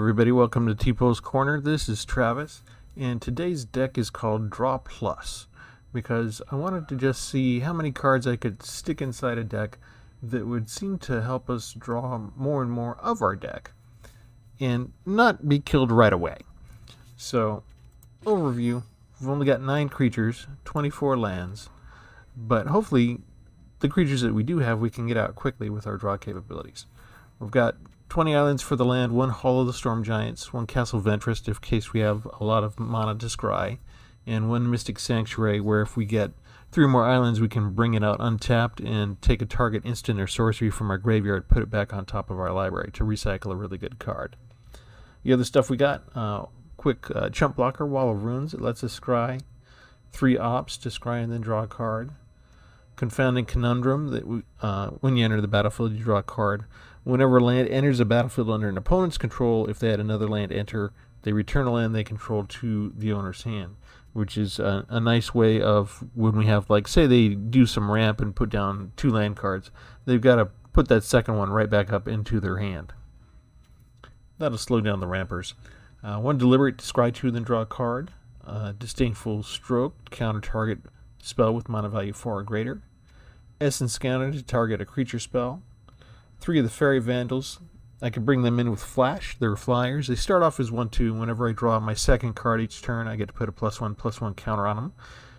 everybody, welcome to Tpull's Corner. This is Travis, and today's deck is called Draw Plus, because I wanted to just see how many cards I could stick inside a deck that would seem to help us draw more and more of our deck, and not be killed right away. So, overview, we've only got 9 creatures, 24 lands, but hopefully the creatures that we do have we can get out quickly with our draw capabilities. We've got 20 islands for the land, 1 Hall of the Storm Giants, 1 Castle Ventress in case we have a lot of mana to scry, and 1 Mystic Sanctuary where if we get 3 more islands we can bring it out untapped and take a target instant or sorcery from our graveyard, put it back on top of our library to recycle a really good card. The other stuff we got, quick chump blocker, Wall of Runes, it lets us scry, 3 ops to scry and then draw a card. Confounding Conundrum, that when you enter the battlefield you draw a card. Whenever a land enters the battlefield under an opponent's control, if they had another land enter, they return a land they control to the owner's hand, which is a nice way of when we have, like, say they do some ramp and put down 2 land cards, they've got to put that second one right back up into their hand. That'll slow down the rampers. 1 Deliberate to scry 2 then draw a card. Disdainful Stroke, counter target spell with mana value 4 or greater. Essence Scanner to target a creature spell. 3 of the Fairy Vandals. I can bring them in with Flash. They're flyers. They start off as 1/2. Whenever I draw my second card each turn, I get to put a +1/+1 counter on them,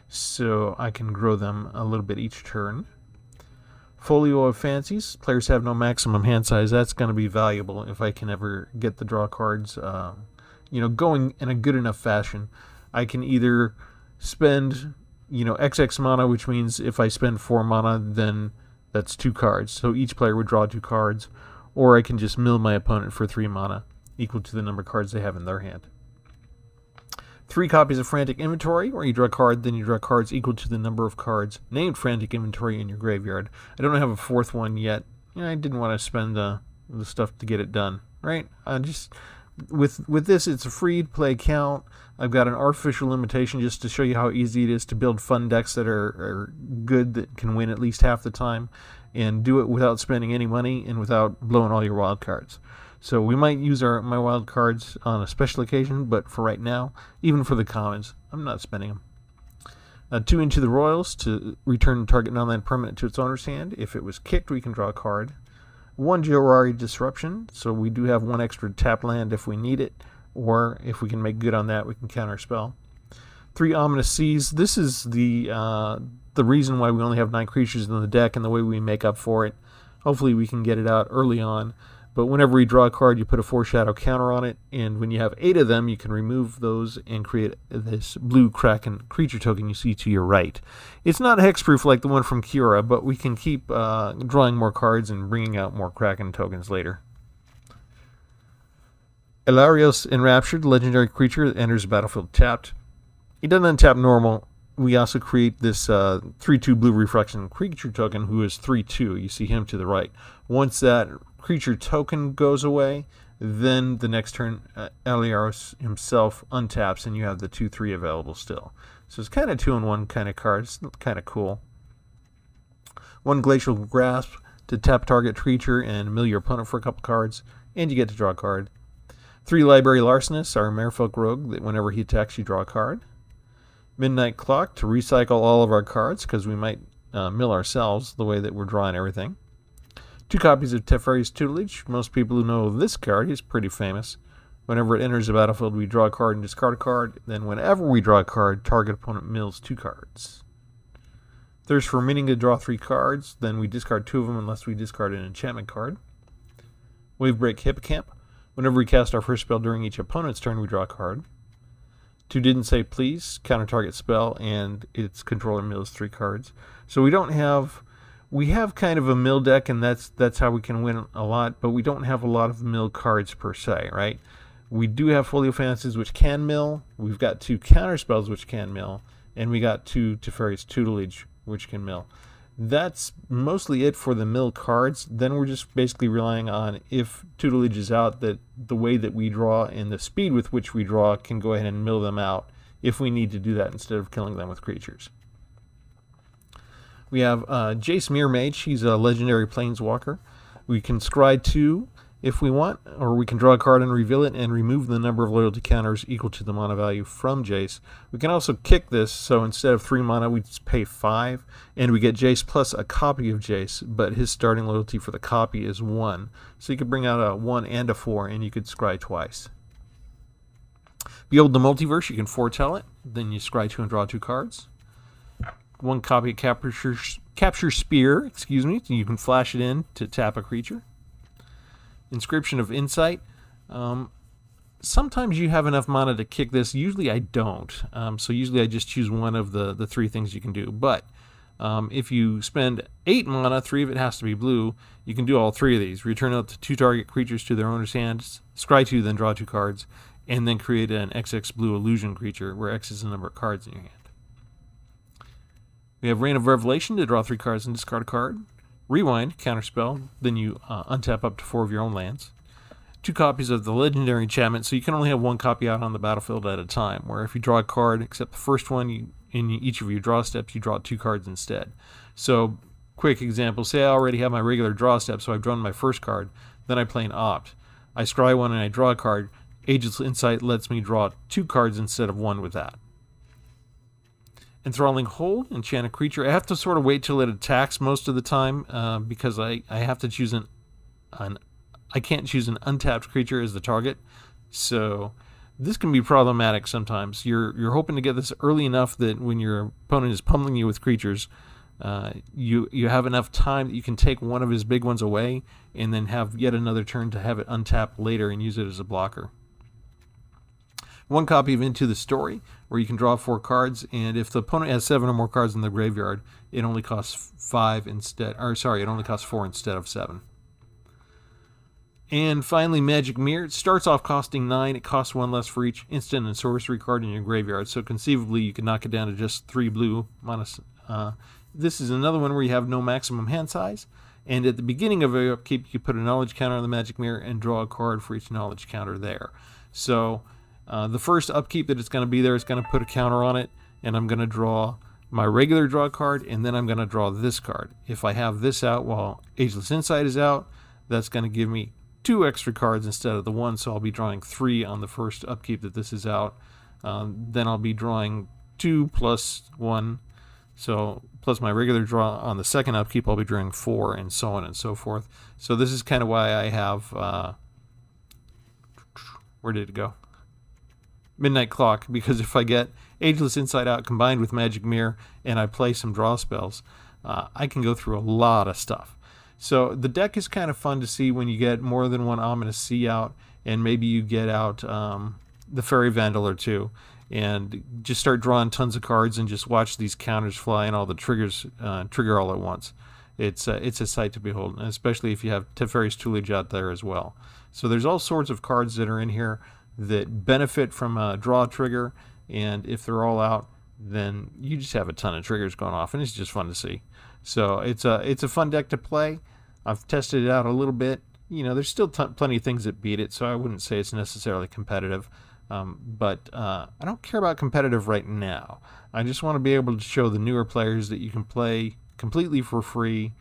so I can grow them a little bit each turn. Folio of Fancies. Players have no maximum hand size. That's going to be valuable if I can ever get the draw cards going in a good enough fashion. I can either spend XX mana, which means if I spend 4 mana, then that's 2 cards. So each player would draw 2 cards, or I can just mill my opponent for 3 mana, equal to the number of cards they have in their hand. 3 copies of Frantic Inventory, where you draw a card, then you draw cards equal to the number of cards named Frantic Inventory in your graveyard. I don't have a 4th one yet. I didn't want to spend the stuff to get it done, right? With this, it's a free-to-play account. I've got an artificial limitation just to show you how easy it is to build fun decks that are good, that can win at least half the time, and do it without spending any money and without blowing all your wild cards. So we might use my wild cards on a special occasion, but for right now, even for the commons, I'm not spending them. 2 Into the Royals to return target non-land permanent to its owner's hand. If it was kicked, we can draw a card. 1 Joari Disruption, so we do have 1 extra tap land if we need it, or if we can make good on that, we can counter spell. 3 Ominous Seas. This is the reason why we only have 9 creatures in the deck and the way we make up for it. Hopefully we can get it out early on, but whenever we draw a card, you put a Foreshadow counter on it, and when you have 8 of them, you can remove those and create this blue Kraken creature token you see to your right. It's not hexproof like the one from Kiora, but we can keep drawing more cards and bringing out more Kraken tokens later. Elarios Enraptured, legendary creature that enters the battlefield tapped. It doesn't untap normal. We also create this 3/2 blue reflection creature token who is 3/2. You see him to the right. Once that creature token goes away, then the next turn Elarios himself untaps and you have the 2/3 available still. So it's kind of 2-in-1 kind of card. It's kind of cool. 1 Glacial Grasp to tap target creature and mill your opponent for a couple cards, and you get to draw a card. 3 Library Larcenist, our Merfolk rogue, that whenever he attacks you draw a card. Midnight Clock to recycle all of our cards, because we might mill ourselves the way that we're drawing everything. 2 copies of Teferi's Tutelage. Most people who know this card, he's pretty famous. Whenever it enters the battlefield, we draw a card and discard a card. Then whenever we draw a card, target opponent mills 2 cards. Thirst for Meaning to draw 3 cards. Then we discard 2 of them unless we discard an enchantment card. Wavebreak Hippocamp. Whenever we cast our first spell during each opponent's turn, we draw a card. 2 Didn't Say Please, counter target spell, and its controller mills 3 cards. So we have kind of a mill deck, and that's how we can win a lot, but we don't have a lot of mill cards per se, right? We do have Folio Fantasies, which can mill. We've got 2 counter spells, which can mill, and we got 2 Teferi's Tutelage, which can mill. That's mostly it for the mill cards. Then we're just basically relying on, if Tutelage is out, that the way that we draw and the speed with which we draw can go ahead and mill them out if we need to do that instead of killing them with creatures. We have Jace Mirror Mage. He's a legendary planeswalker. We can scry 2 if we want, or we can draw a card and reveal it and remove the number of loyalty counters equal to the mana value from Jace. We can also kick this, so instead of 3 mana, we just pay 5, and we get Jace plus a copy of Jace, but his starting loyalty for the copy is 1. So you could bring out a 1 and a 4, and you could scry twice. Behold the Multiverse, you can foretell it, then you scry 2 and draw 2 cards. 1 copy of Capture Spear, excuse me, you can flash it in to tap a creature. Inscription of Insight. Sometimes you have enough mana to kick this. Usually I don't. So usually I just choose one of the 3 things you can do. But if you spend 8 mana, 3 of it has to be blue, you can do all 3 of these. Return up to 2 target creatures to their owner's hands, scry 2, then draw 2 cards, and then create an XX blue illusion creature, where X is the number of cards in your hand. We have Reign of Revelation to draw 3 cards and discard a card. Rewind, counterspell, then you untap up to 4 of your own lands. 2 copies of the Legendary Enchantment, so you can only have 1 copy out on the battlefield at a time, where if you draw a card, except the first one, in each of your draw steps, you draw 2 cards instead. So, quick example, say I already have my regular draw step, so I've drawn my first card, then I play an Opt. I scry 1 and I draw a card. Ageless Insight lets me draw 2 cards instead of 1 with that. Enthralling Hold, enchant a creature. I have to sort of wait till it attacks most of the time because I have to choose I can't choose an untapped creature as the target. So this can be problematic sometimes. You're hoping to get this early enough that when your opponent is pummeling you with creatures, you have enough time that you can take one of his big ones away and then have yet another turn to have it untap later and use it as a blocker. 1 copy of Into the Story, where you can draw 4 cards, and if the opponent has 7 or more cards in the graveyard, it only costs 5 instead, or sorry, it only costs 4 instead of 7. And finally, Magic Mirror. It starts off costing 9. It costs 1 less for each instant and sorcery card in your graveyard, so conceivably you can knock it down to just 3 blue. This is another one where you have no maximum hand size, and at the beginning of your upkeep, you put a knowledge counter on the Magic Mirror and draw a card for each knowledge counter there. So the first upkeep that it's going to be there is going to put a counter on it, and I'm going to draw my regular draw card, and then I'm going to draw this card. If I have this out while Ageless Insight is out, that's going to give me 2 extra cards instead of the 1, so I'll be drawing 3 on the first upkeep that this is out. Then I'll be drawing 2 plus 1, so plus my regular draw on the second upkeep, I'll be drawing 4, and so on and so forth. So this is kind of why I have, where did it go? Midnight Clock, because if I get Ageless Insight out combined with Magic Mirror and I play some draw spells, I can go through a lot of stuff. So the deck is kind of fun to see when you get more than 1 Ominous Sea out, and maybe you get out the Fairy Vandal or 2, and just start drawing tons of cards and just watch these counters fly and all the triggers trigger all at once. It's a sight to behold, especially if you have Teferi's Tutelage out there as well. So there's all sorts of cards that are in here that benefit from a draw trigger, and if they're all out, then you just have a ton of triggers going off, and it's just fun to see. So it's a fun deck to play. I've tested it out a little bit. You know, there's still plenty of things that beat it, so I wouldn't say it's necessarily competitive. But I don't care about competitive right now. I just want to be able to show the newer players that you can play completely for free.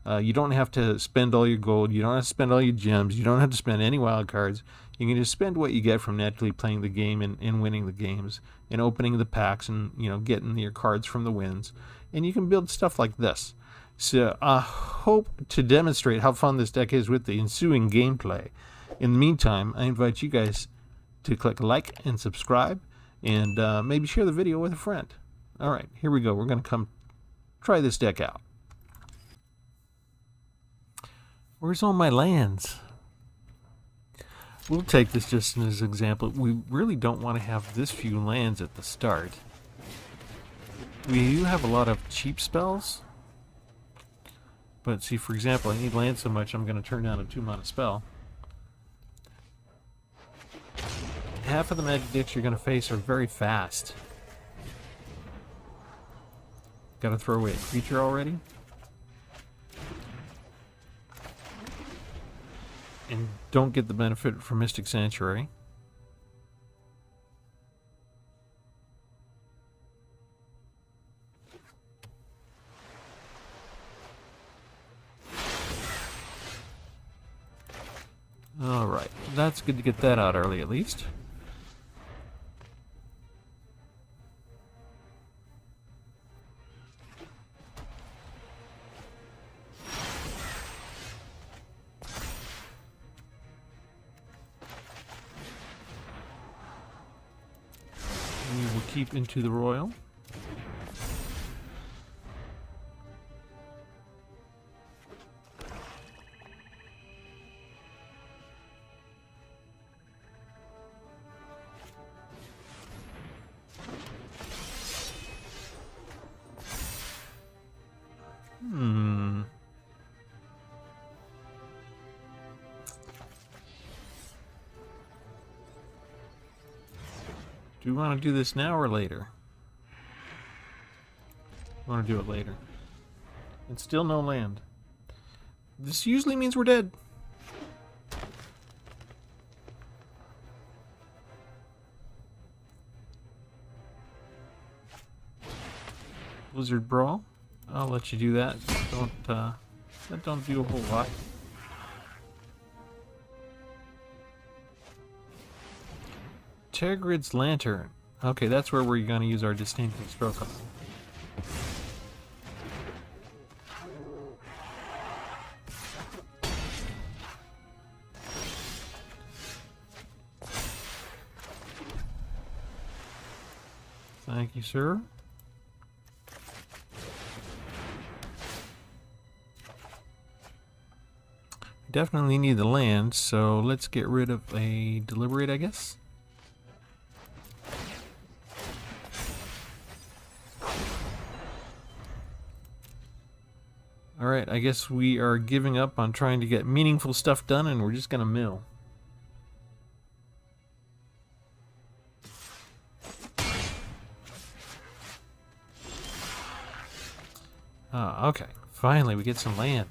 You don't have to spend all your gold. You don't have to spend all your gems. You don't have to spend any wild cards. You can just spend what you get from naturally playing the game and winning the games and opening the packs and, you know, getting your cards from the wins. And you can build stuff like this. So I hope to demonstrate how fun this deck is with the ensuing gameplay. In the meantime, I invite you guys to click like and subscribe and maybe share the video with a friend. All right, here we go. We're going to come try this deck out. Where's all my lands? We'll take this just as an example. We really don't want to have this few lands at the start. We do have a lot of cheap spells. But see, for example, I need land so much I'm going to turn down a 2-mana spell. Half of the magic decks you're going to face are very fast. Got to throw away a creature already. And don't get the benefit from Mystic Sanctuary. Alright, that's good to get that out early at least. We will keep into the royal. Do we want to do this now or later? I want to do it later. And still no land. This usually means we're dead. Blizzard Brawl. I'll let you do that. That don't do a whole lot. Tergrid's Lantern. Okay, that's where we're going to use our distinctive stroke on. Thank you, sir. Definitely need the land, so let's get rid of a Deliberate, I guess. Alright, I guess we are giving up on trying to get meaningful stuff done, and we're just gonna mill. Ah, okay. Finally, we get some land.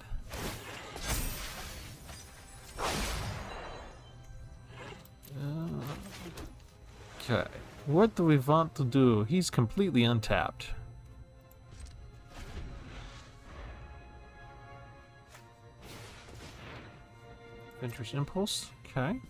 Okay. What do we want to do? He's completely untapped. Adventurous Impulse. Okay.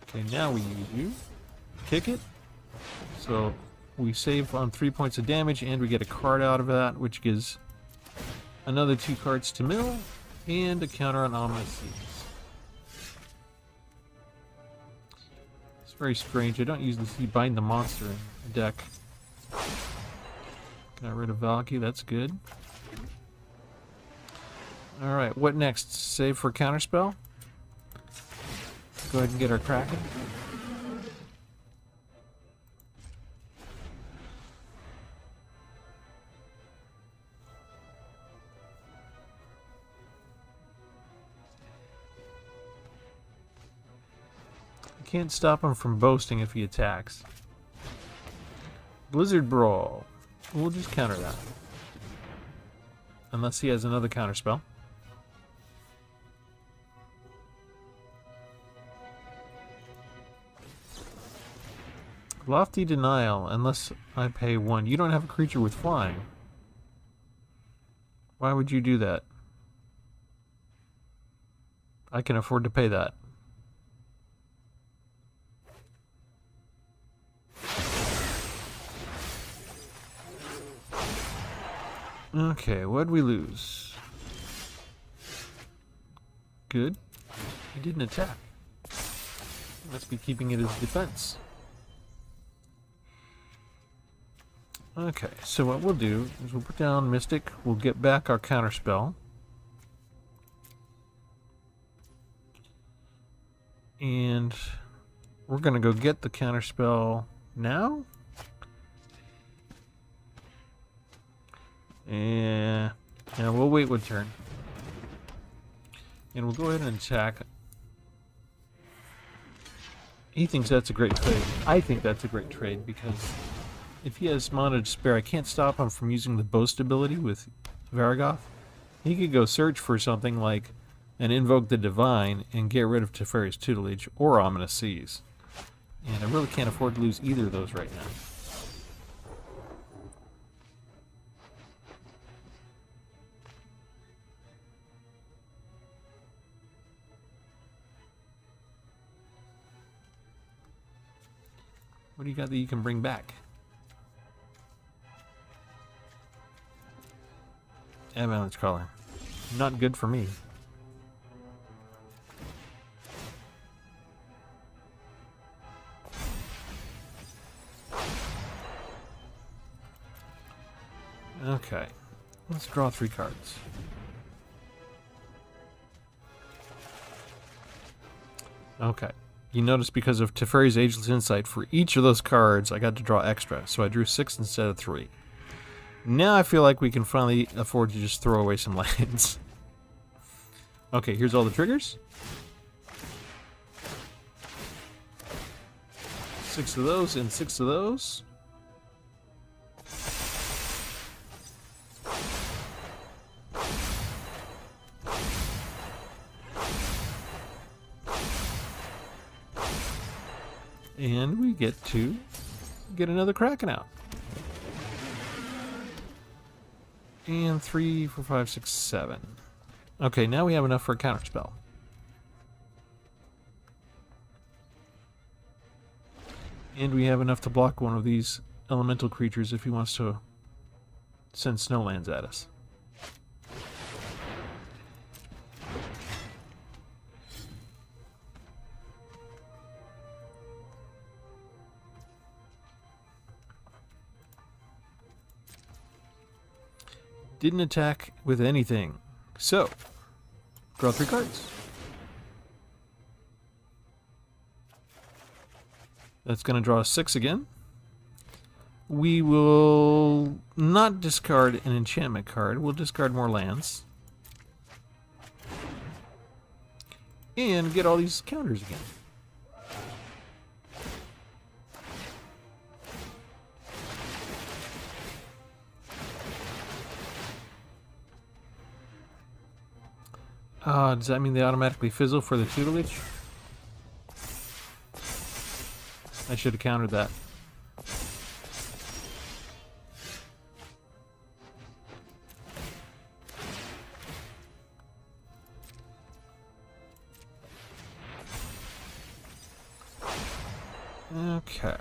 Okay, now we use you. Kick it. So we save on 3 points of damage, and we get a card out of that, which gives another 2 cards to mill, and a counter on Ominous Seas. It's very strange. I don't usually see Bind the Monster in the deck. Got rid of Valky, that's good. Alright, what next? Save for counterspell? Go ahead and get our Kraken. Can't stop him from boasting if he attacks. Blizzard Brawl. We'll just counter that. Unless he has another counter spell. Lofty Denial, unless I pay 1. You don't have a creature with flying. Why would you do that? I can afford to pay that. Okay, what'd we lose? Good. He didn't attack. Must be keeping it as defense. Okay, so what we'll do is we'll put down Mystic, we'll get back our counterspell. And we're gonna go get the counterspell now. And we'll wait one turn. And we'll go ahead and attack. He thinks that's a great trade. I think that's a great trade because if he has mana to spare, I can't stop him from using the boast ability with Varaggoth. He could go search for something like an Invoke the Divine and get rid of Teferi's Tutelage or Ominous Seas. And I really can't afford to lose either of those right now. What do you got that you can bring back? Avalanche Caller. Not good for me. Okay. Let's draw 3 cards. Okay. You notice because of Teferi's Ageless Insight, for each of those cards, I got to draw extra. So I drew 6 instead of 3. Now I feel like we can finally afford to just throw away some lands. Okay, here's all the triggers. 6 of those and 6 of those. And we get to get another Kraken out. And 3, 4, 5, 6, 7. Okay, now we have enough for a counterspell. And we have enough to block one of these elemental creatures if he wants to send snowlands at us. Didn't attack with anything. So, draw 3 cards. That's going to draw a 6 again. We will not discard an enchantment card. We'll discard more lands. And get all these counters again. Does that mean they automatically fizzle for the tutelage? I should have countered that. Okay.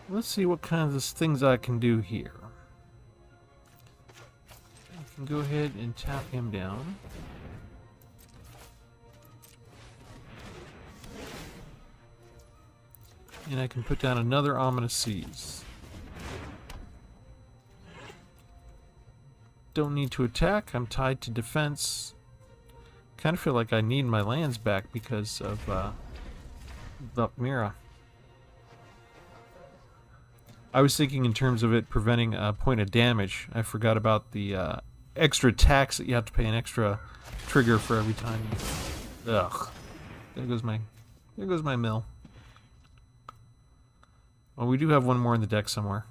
Let's see what kinds of things I can do here. I can go ahead and tap him down. And I can put down another Ominous Seas. Don't need to attack. I'm tied to defense. Kind of feel like I need my lands back because of Valkmira. I was thinking in terms of it preventing a point of damage. I forgot about the extra tax that you have to pay an extra trigger for every time. Ugh. There goes my mill. Well, we do have one more in the deck somewhere.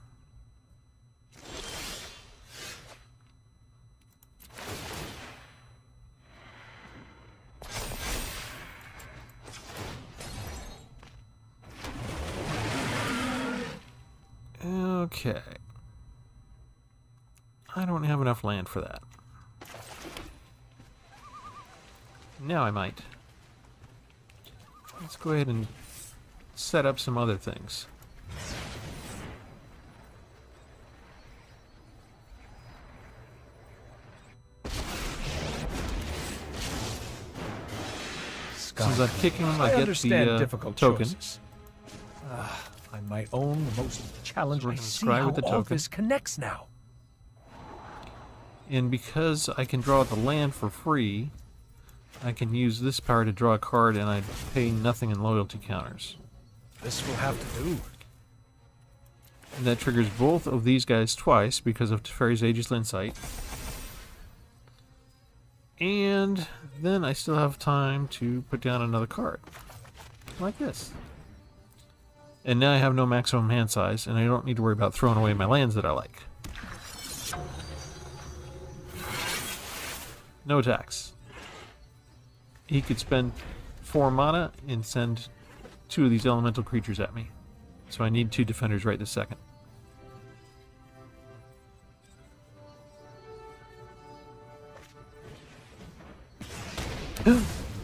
Okay. I don't have enough land for that. Now I might. Let's go ahead and set up some other things. Since I'm kicking him, I get the difficult token. I might own the most challenging. I see Scry how with the all token. this connects now. And because I can draw the land for free, I can use this power to draw a card and I pay nothing in loyalty counters. This will have to do. And that triggers both of these guys twice because of Teferi's Ageless Insight. And then I still have time to put down another card. Like this. And now I have no maximum hand size, and I don't need to worry about throwing away my lands that I like. No attacks. He could spend 4 mana and send 2 of these elemental creatures at me. So I need 2 defenders right this second.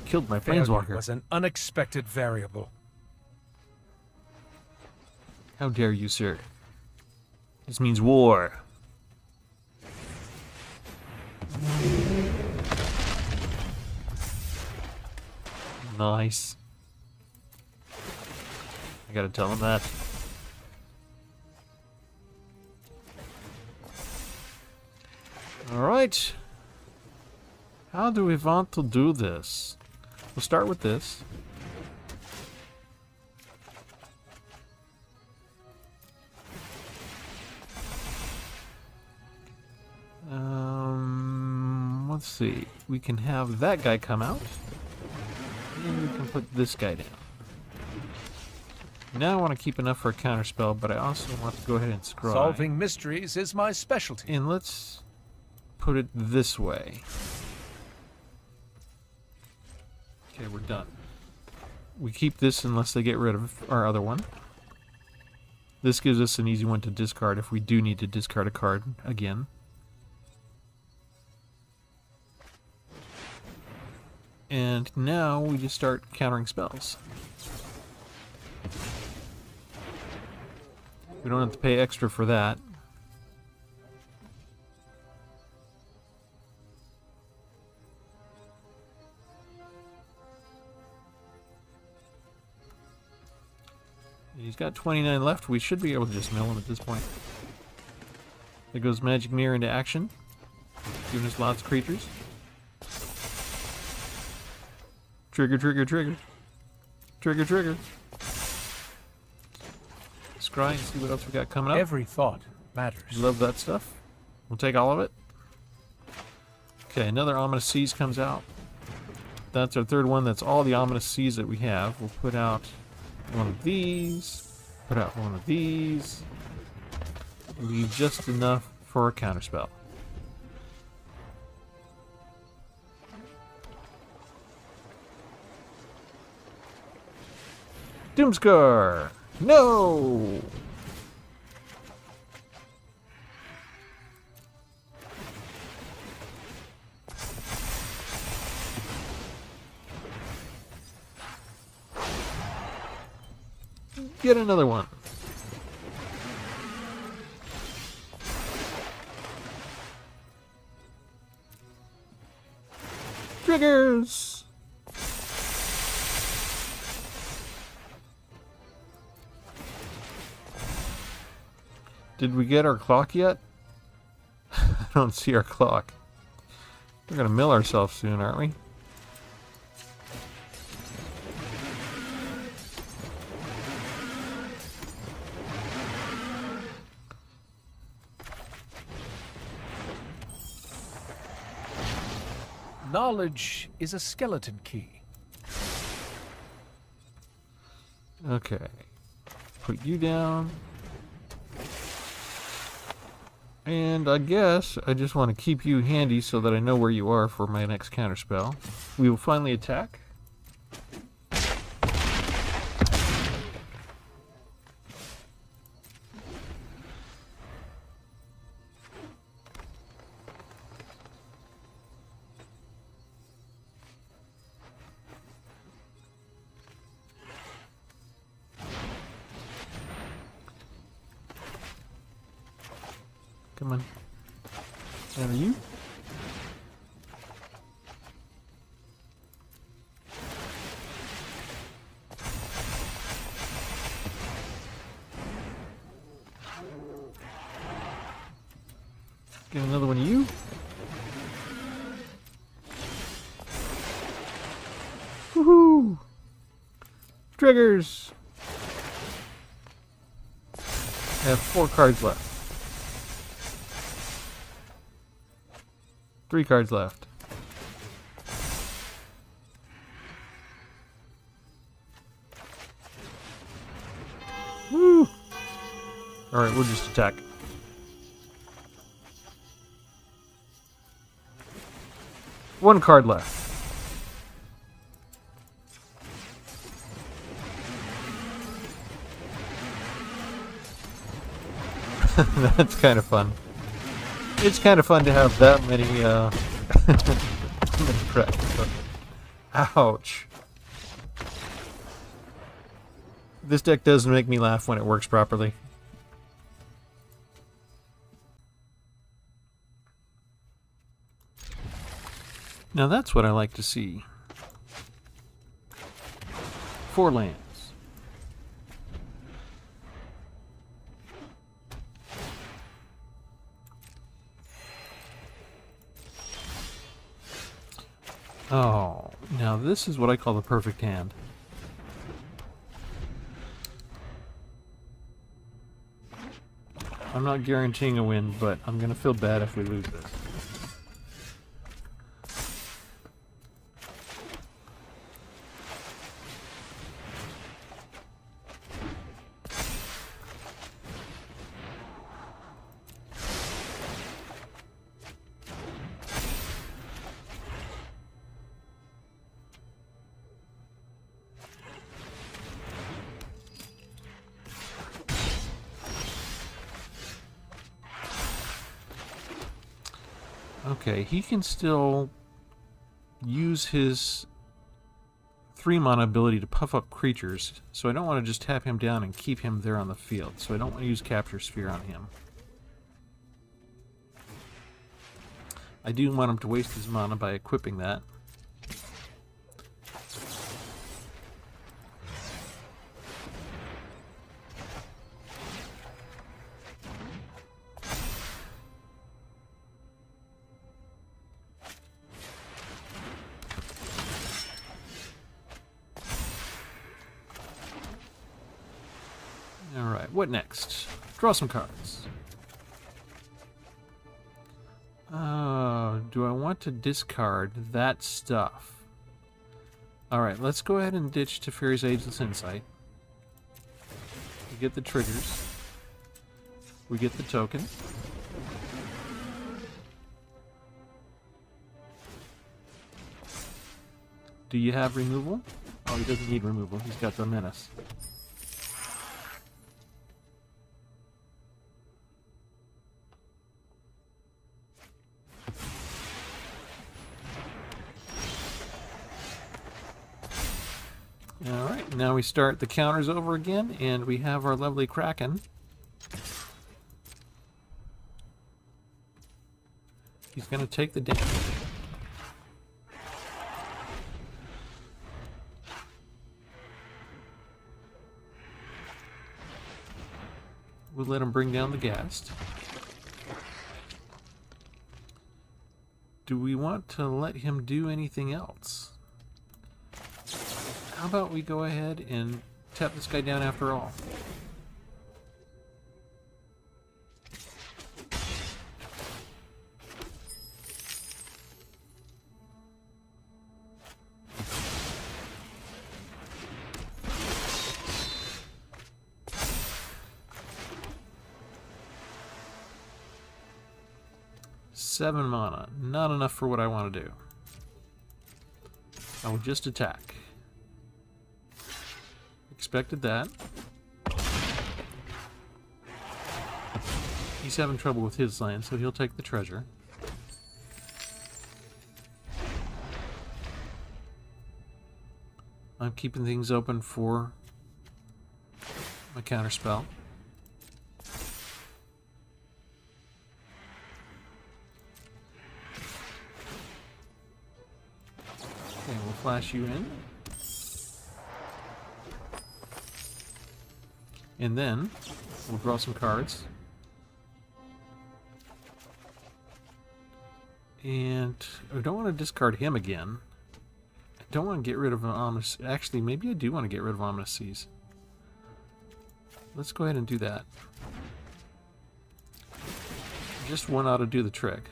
Killed my Failure planeswalker. was an unexpected variable. How dare you, sir? This means war. Nice. I gotta tell him that. Alright. How do we want to do this? We'll start with this. Let's see. We can have that guy come out. And we can put this guy down. Now I want to keep enough for a counterspell, but I also want to go ahead and scry. Solving mysteries is my specialty. And let's put it this way. Okay, we're done. We keep this unless they get rid of our other one. This gives us an easy one to discard if we do need to discard a card again. And now we just start countering spells. We don't have to pay extra for that. He's got 29 left. We should be able to just mill him at this point. There goes Magic Mirror into action, giving us lots of creatures. Trigger, trigger, trigger. Trigger, trigger. Scry and see what else we got coming up. Every thought matters. Love that stuff. We'll take all of it. Okay, another Ominous Seas comes out. That's our third one. That's all the Ominous Seas that we have. We'll put out one of these. Put out one of these. Leave just enough for a counterspell. Doomskar! No! Get another one. Triggers! Did we get our clock yet? I don't see our clock. We're gonna mill ourselves soon, aren't we? Knowledge is a skeleton key. Okay. Put you down. And I guess I just want to keep you handy so that I know where you are for my next counterspell. We will finally attack. Come on. And are you? Get another one of you. Woohoo! Triggers! I have 4 cards left. 3 cards left. Woo! Alright, we'll just attack. One card left. That's kind of fun. It's kind of fun to have that many, many cracks. Ouch. This deck does make me laugh when it works properly. Now that's what I like to see. 4 lands. Oh, now this is what I call the perfect hand. I'm not guaranteeing a win, but I'm gonna feel bad if we lose this. Okay, he can still use his 3-mana ability to puff up creatures, so I don't want to just tap him down and keep him there on the field, so I don't want to use Capture Sphere on him. I do want him to waste his mana by equipping that. Alright, what next? Draw some cards. Do I want to discard that stuff? Alright, let's go ahead and ditch Teferi's Ageless Insight. We get the triggers. We get the token. Do you have removal? Oh, he doesn't need removal. He's got the Menace. Alright, now we start the counters over again, and we have our lovely Kraken. He's going to take the damage. We'll let him bring down the Ghast. Do we want to let him do anything else? How about we go ahead and tap this guy down after all? Seven mana, not enough for what I want to do. I will just attack. Expected that. He's having trouble with his land, so he'll take the treasure. I'm keeping things open for my counterspell. Okay, we'll flash you in. And then we'll draw some cards. And I don't want to discard him again. I don't want to get rid of an Ominous... Actually, maybe I do want to get rid of Ominous Seas. Let's go ahead and do that. Just one ought to do the trick.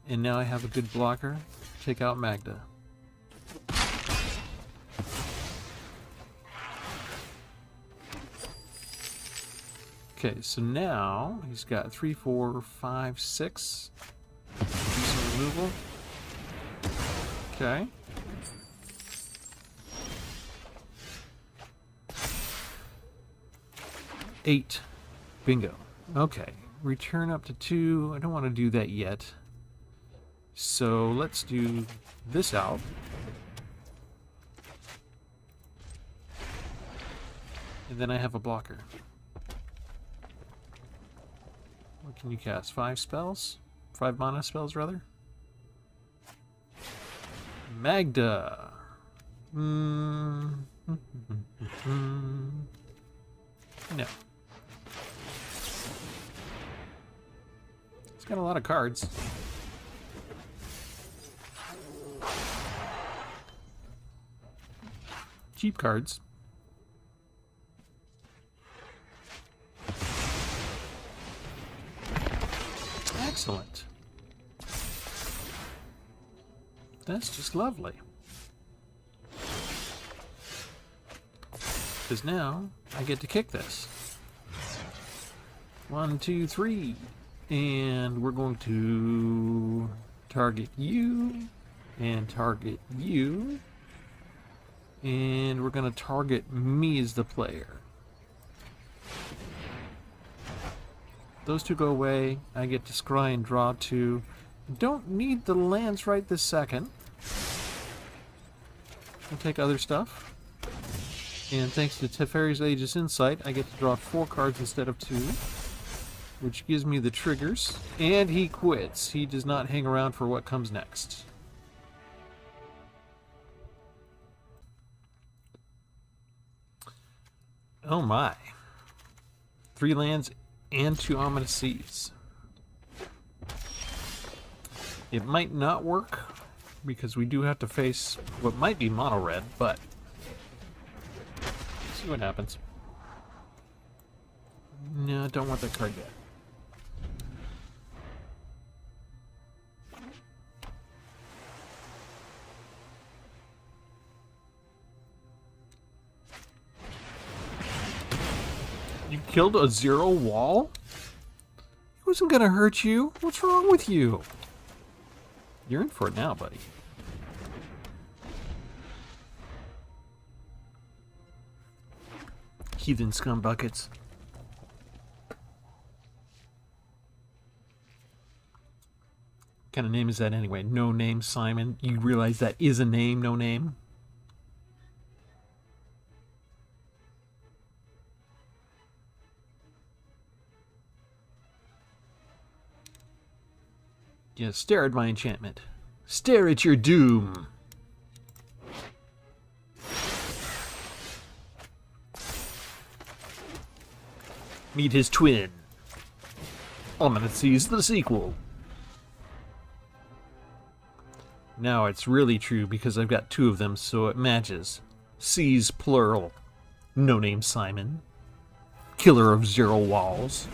And now I have a good blocker. Take out Magda. Okay, so now he's got 3, 4, 5, 6. removal. Okay. Eight. Bingo. Okay. Return up to 2. I don't want to do that yet. So let's do this out. And then I have a blocker. What can you cast? 5 spells? 5 mana spells, rather? Magda. No. It's got a lot of cards. Cheap cards. Excellent. That's just lovely. Because now I get to kick this. 1, 2, 3. And we're going to target you. And target you. And we're going to target me as the player. Those two go away. I get to scry and draw 2. Don't need the lands right this second. I'll take other stuff. And thanks to Teferi's Aegis Insight, I get to draw 4 cards instead of 2. Which gives me the triggers. And he quits. He does not hang around for what comes next. Oh my. 3 lands and 2 Ominous Seas. It might not work, because we do have to face what might be mono red, but see what happens. No, I don't want that card yet. You killed a 0 wall? It wasn't gonna hurt you. What's wrong with you? You're in for it now, buddy. Heathen scumbuckets. What kind of name is that anyway? No Name Simon? You realize that is a name, No Name? Yeah, stare at my enchantment. Stare at your doom. Meet his twin. Ominous Seas the sequel. Now it's really true because I've got 2 of them, so it matches. Seas plural. No Name Simon. Killer of 0 walls.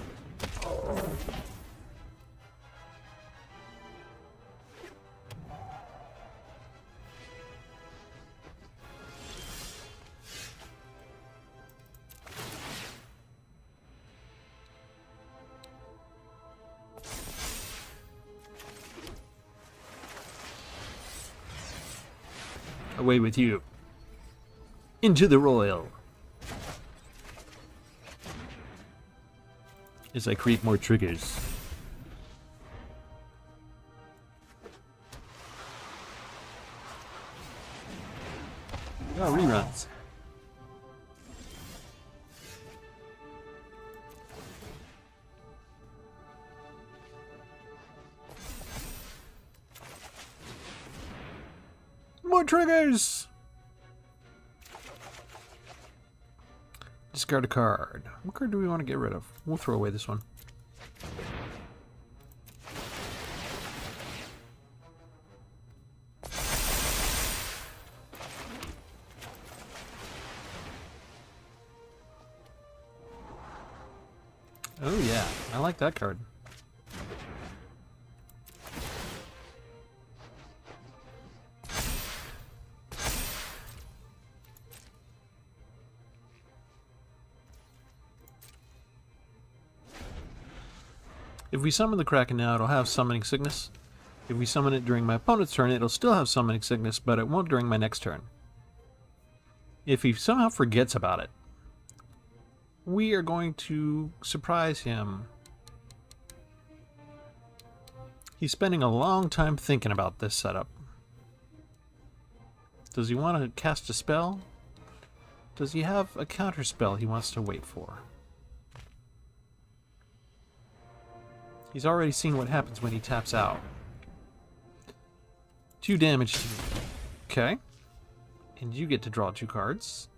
Away with you. Into the royal. As I create more triggers. Oh, reruns. More triggers! Discard a card. What card do we want to get rid of? We'll throw away this one. Oh yeah, I like that card. If we summon the Kraken now, it'll have Summoning Sickness, If we summon it during my opponent's turn, it'll still have summoning sickness, but it won't during my next turn. If he somehow forgets about it, we are going to surprise him. He's spending a long time thinking about this setup. Does he want to cast a spell? Does he have a counter spell he wants to wait for? He's already seen what happens when he taps out. 2 damage to me. Okay. And you get to draw 2 cards.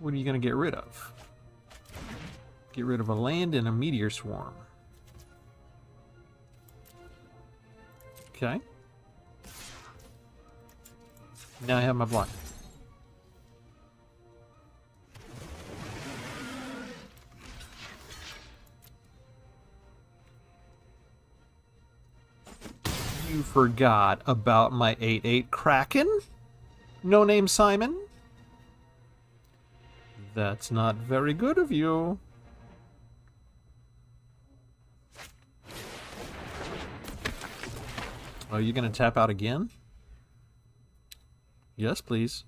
What are you going to get rid of? Get rid of a land and a meteor swarm. Okay. Now I have my block. You forgot about my 8/8 Kraken? No name Simon? That's not very good of you. Are you going to tap out again? Yes, please.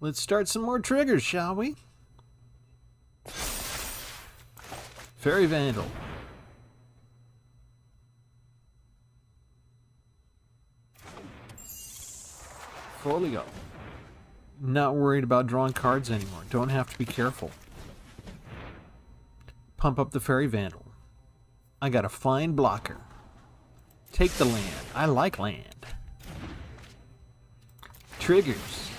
Let's start some more triggers, shall we? Fairy Vandal. Folio. Not worried about drawing cards anymore. Don't have to be careful. Pump up the Fairy Vandal. I got a fine blocker. Take the land. I like land. Triggers.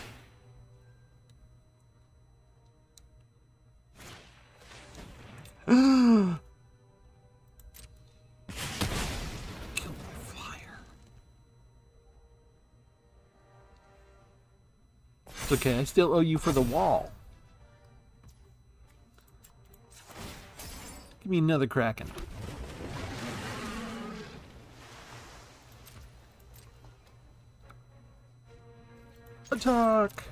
Kill my flyer. It's okay, I still owe you for the wall. Give me another Kraken. Attack!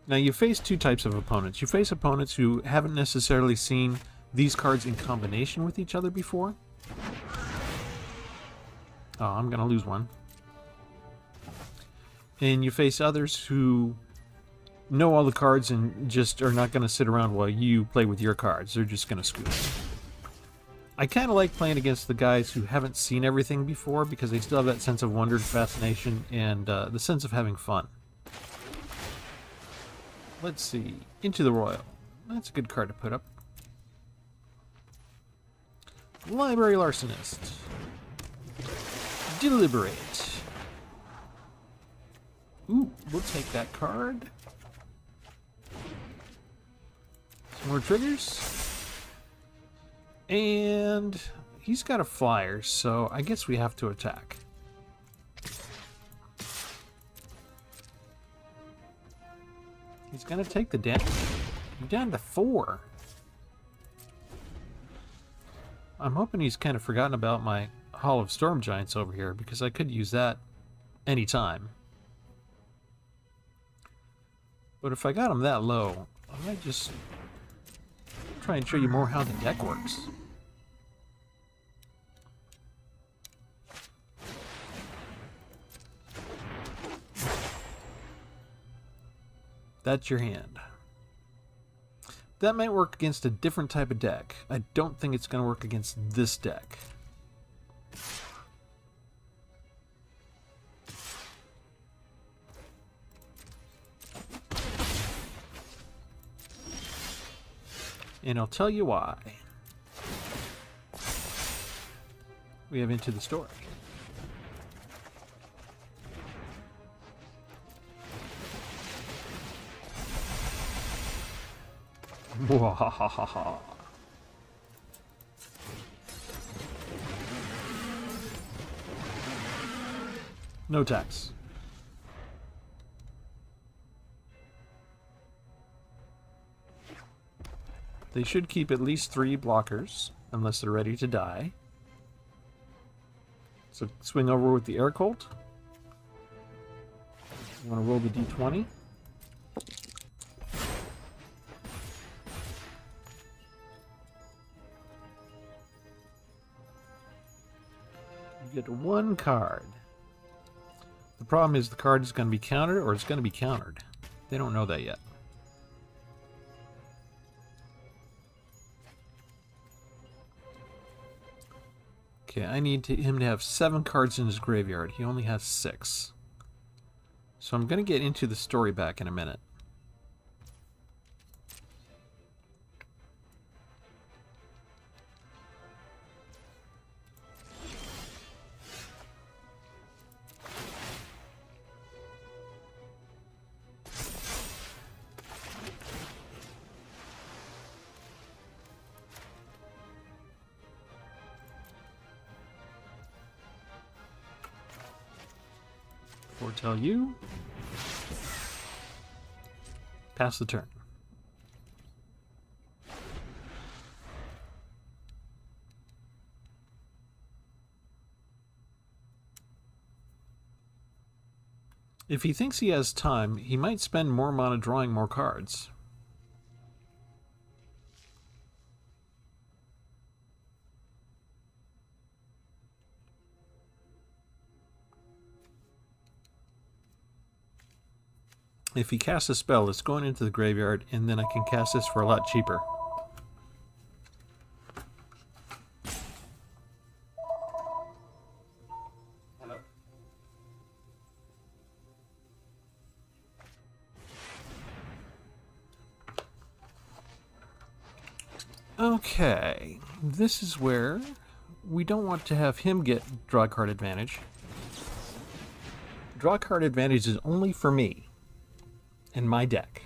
Now you face 2 types of opponents. You face opponents who haven't necessarily seen these cards in combination with each other before. Oh, I'm gonna lose one. And you face others who know all the cards and just are not gonna sit around while you play with your cards. They're just gonna scoop. I kind of like playing against the guys who haven't seen everything before because they still have that sense of wonder and fascination and the sense of having fun. Let's see. Into the Royal. That's a good card to put up. Library Larcenist. Deliberate. Ooh, we'll take that card. Some more triggers. And he's got a flyer, so I guess we have to attack. He's gonna take the damage. I'm down to 4. I'm hoping he's kind of forgotten about my Hall of Storm Giants over here, because I could use that anytime. But if I got him that low, I might just try and show you more how the deck works. That's your hand. That might work against a different type of deck. I don't think it's going to work against this deck. And I'll tell you why. We have Into the Story. Mwahahaha. No tax. They should keep at least 3 blockers. unless they're ready to die. So swing over with the Air Colt. You want to roll the d20. You get one card. The problem is the card is going to be countered or it's going to be countered. They don't know that yet. Okay, I need him to have 7 cards in his graveyard. He only has 6. So I'm going to get into the story back in a minute. Foretell you. Pass the turn. If he thinks he has time, he might spend more mana drawing more cards. If he casts a spell, it's going into the graveyard, and then I can cast this for a lot cheaper. Hello. Okay, this is where we don't want to have him get draw card advantage. Draw card advantage is only for me. In my deck.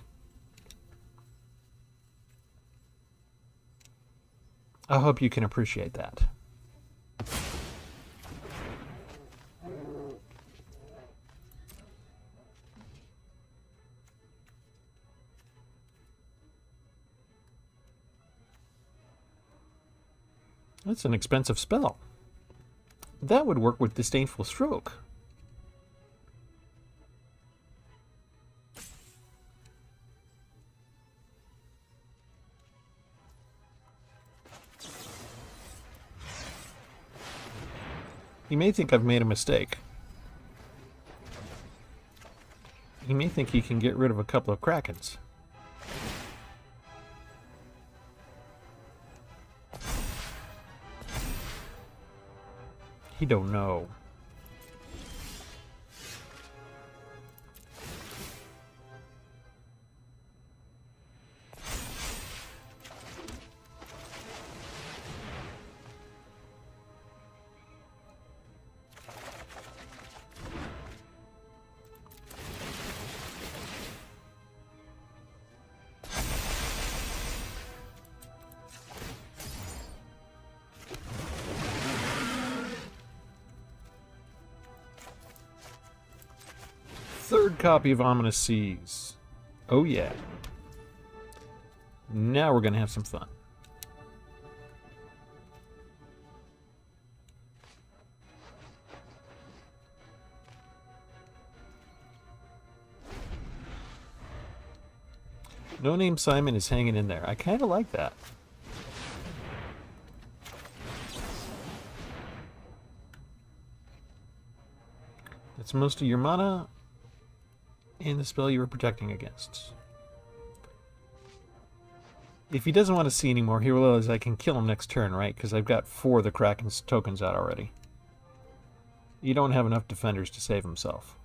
I hope you can appreciate that. That's an expensive spell. That would work with Disdainful Stroke. He may think I've made a mistake. He may think he can get rid of a couple of Krakens. He don't know. Third copy of Ominous Seas. Oh yeah. Now we're gonna have some fun. No Name Simon is hanging in there. I kind of like that. That's most of your mana and the spell you were protecting against. If he doesn't want to see anymore, he realizes I can kill him next turn, right? Because I've got 4 of the Kraken's tokens out already. You don't have enough defenders to save himself.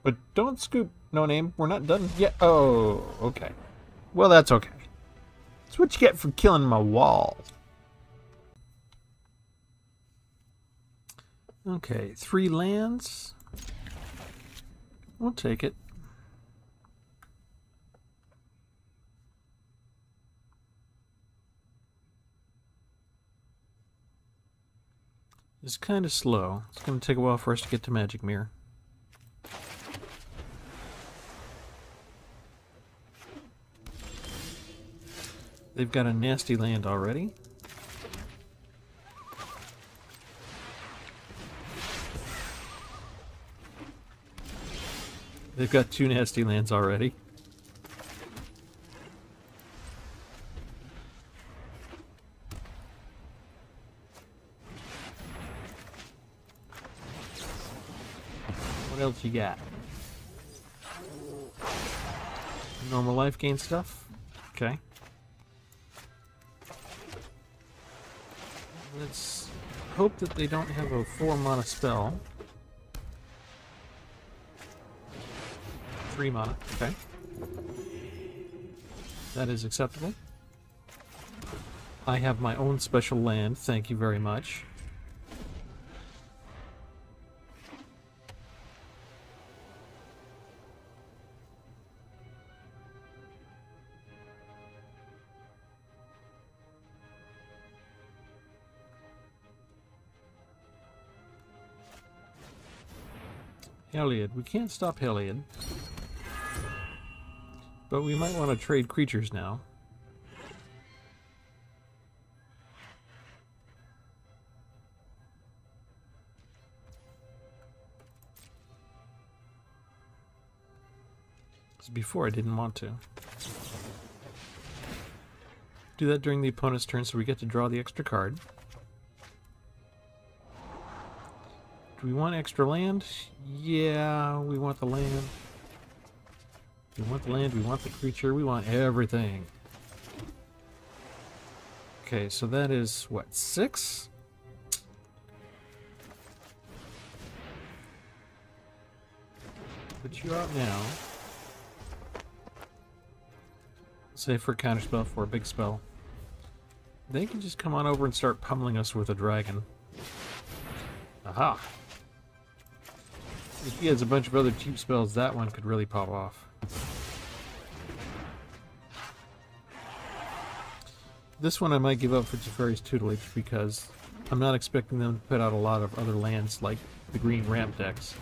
But don't scoop, No Name. We're not done yet. Oh, okay. Well, that's okay. That's what you get for killing my wall. Okay, 3 lands. We'll take it. It's kind of slow. It's going to take a while for us to get to Magic Mirror. They've got a nasty land already. They've got 2 nasty lands already. What else you got? Normal life gain stuff? Okay. Let's hope that they don't have a 4-mana spell. 3 mana, okay. That is acceptable. I have my own special land, thank you very much. Heliod. We can't stop Heliod. But we might want to trade creatures now. Because before I didn't want to. Do that during the opponent's turn so we get to draw the extra card. Do we want extra land? Yeah, we want the land. We want the land, we want the creature, we want everything. Okay, so that is, what, 6? Put you out now. Save for a counterspell for a big spell. They can just come on over and start pummeling us with a dragon. Aha! If he has a bunch of other cheap spells, that one could really pop off. This one I might give up for Teferi's Tutelage because I'm not expecting them to put out a lot of other lands like the green ramp decks.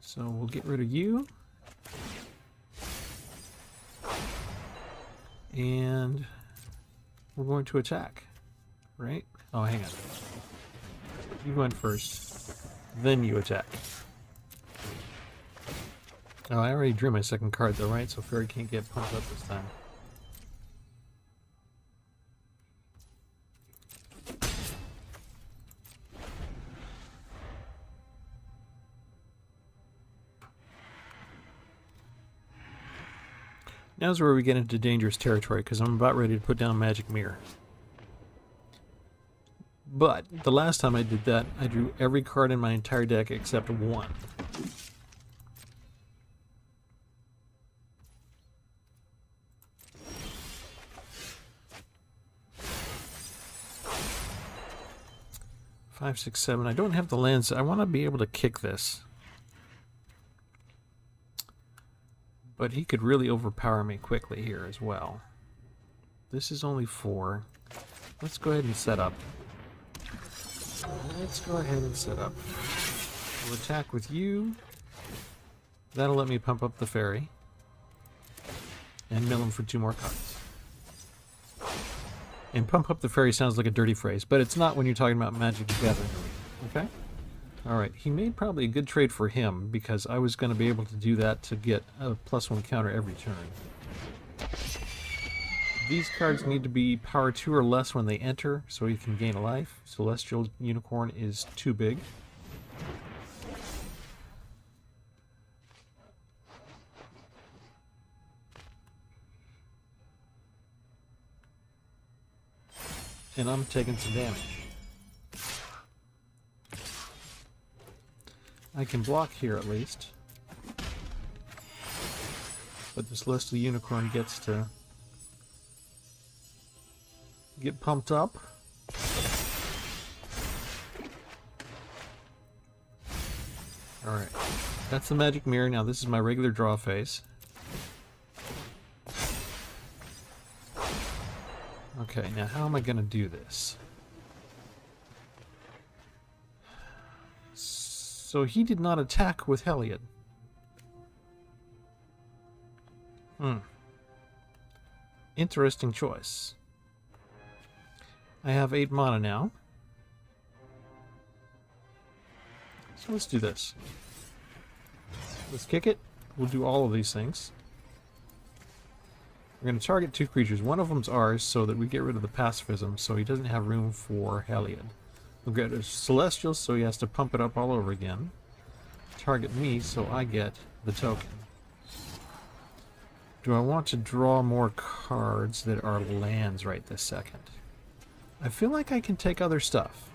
So we'll get rid of you. And we're going to attack, right? Oh, hang on. You went first, then you attack. Oh, I already drew my second card though, right? So Fairy can't get pumped up this time. Now's where we get into dangerous territory, because I'm about ready to put down Magic Mirror. But the last time I did that, I drew every card in my entire deck except 1. Five, 6, 7. I don't have the lands. I want to be able to kick this. But he could really overpower me quickly here as well. This is only 4. Let's go ahead and set up. Let's go ahead and set up. We'll attack with you. That'll let me pump up the Fairy. And mill him for 2 more cards. And pump up the Fairy sounds like a dirty phrase, but it's not when you're talking about Magic the Gathering. Okay? Alright, he made probably a good trade for him, because I was going to be able to do that to get a +1 counter every turn. These cards need to be power 2 or less when they enter, so he can gain a life. Celestial Unicorn is too big. And I'm taking some damage. I can block here at least. But this Celestial Unicorn gets to get pumped up. Alright. That's the Magic Mirror. Now this is my regular draw phase. Okay, now how am I going to do this? So he did not attack with Heliod. Interesting choice. I have 8 mana now. So let's do this. Let's kick it. We'll do all of these things. We're going to target 2 creatures. One of them's ours so that we get rid of the pacifism so he doesn't have room for Heliod. We'll get a Celestial so he has to pump it up all over again. Target me so I get the token. Do I want to draw more cards that are lands right this second? I feel like I can take other stuff.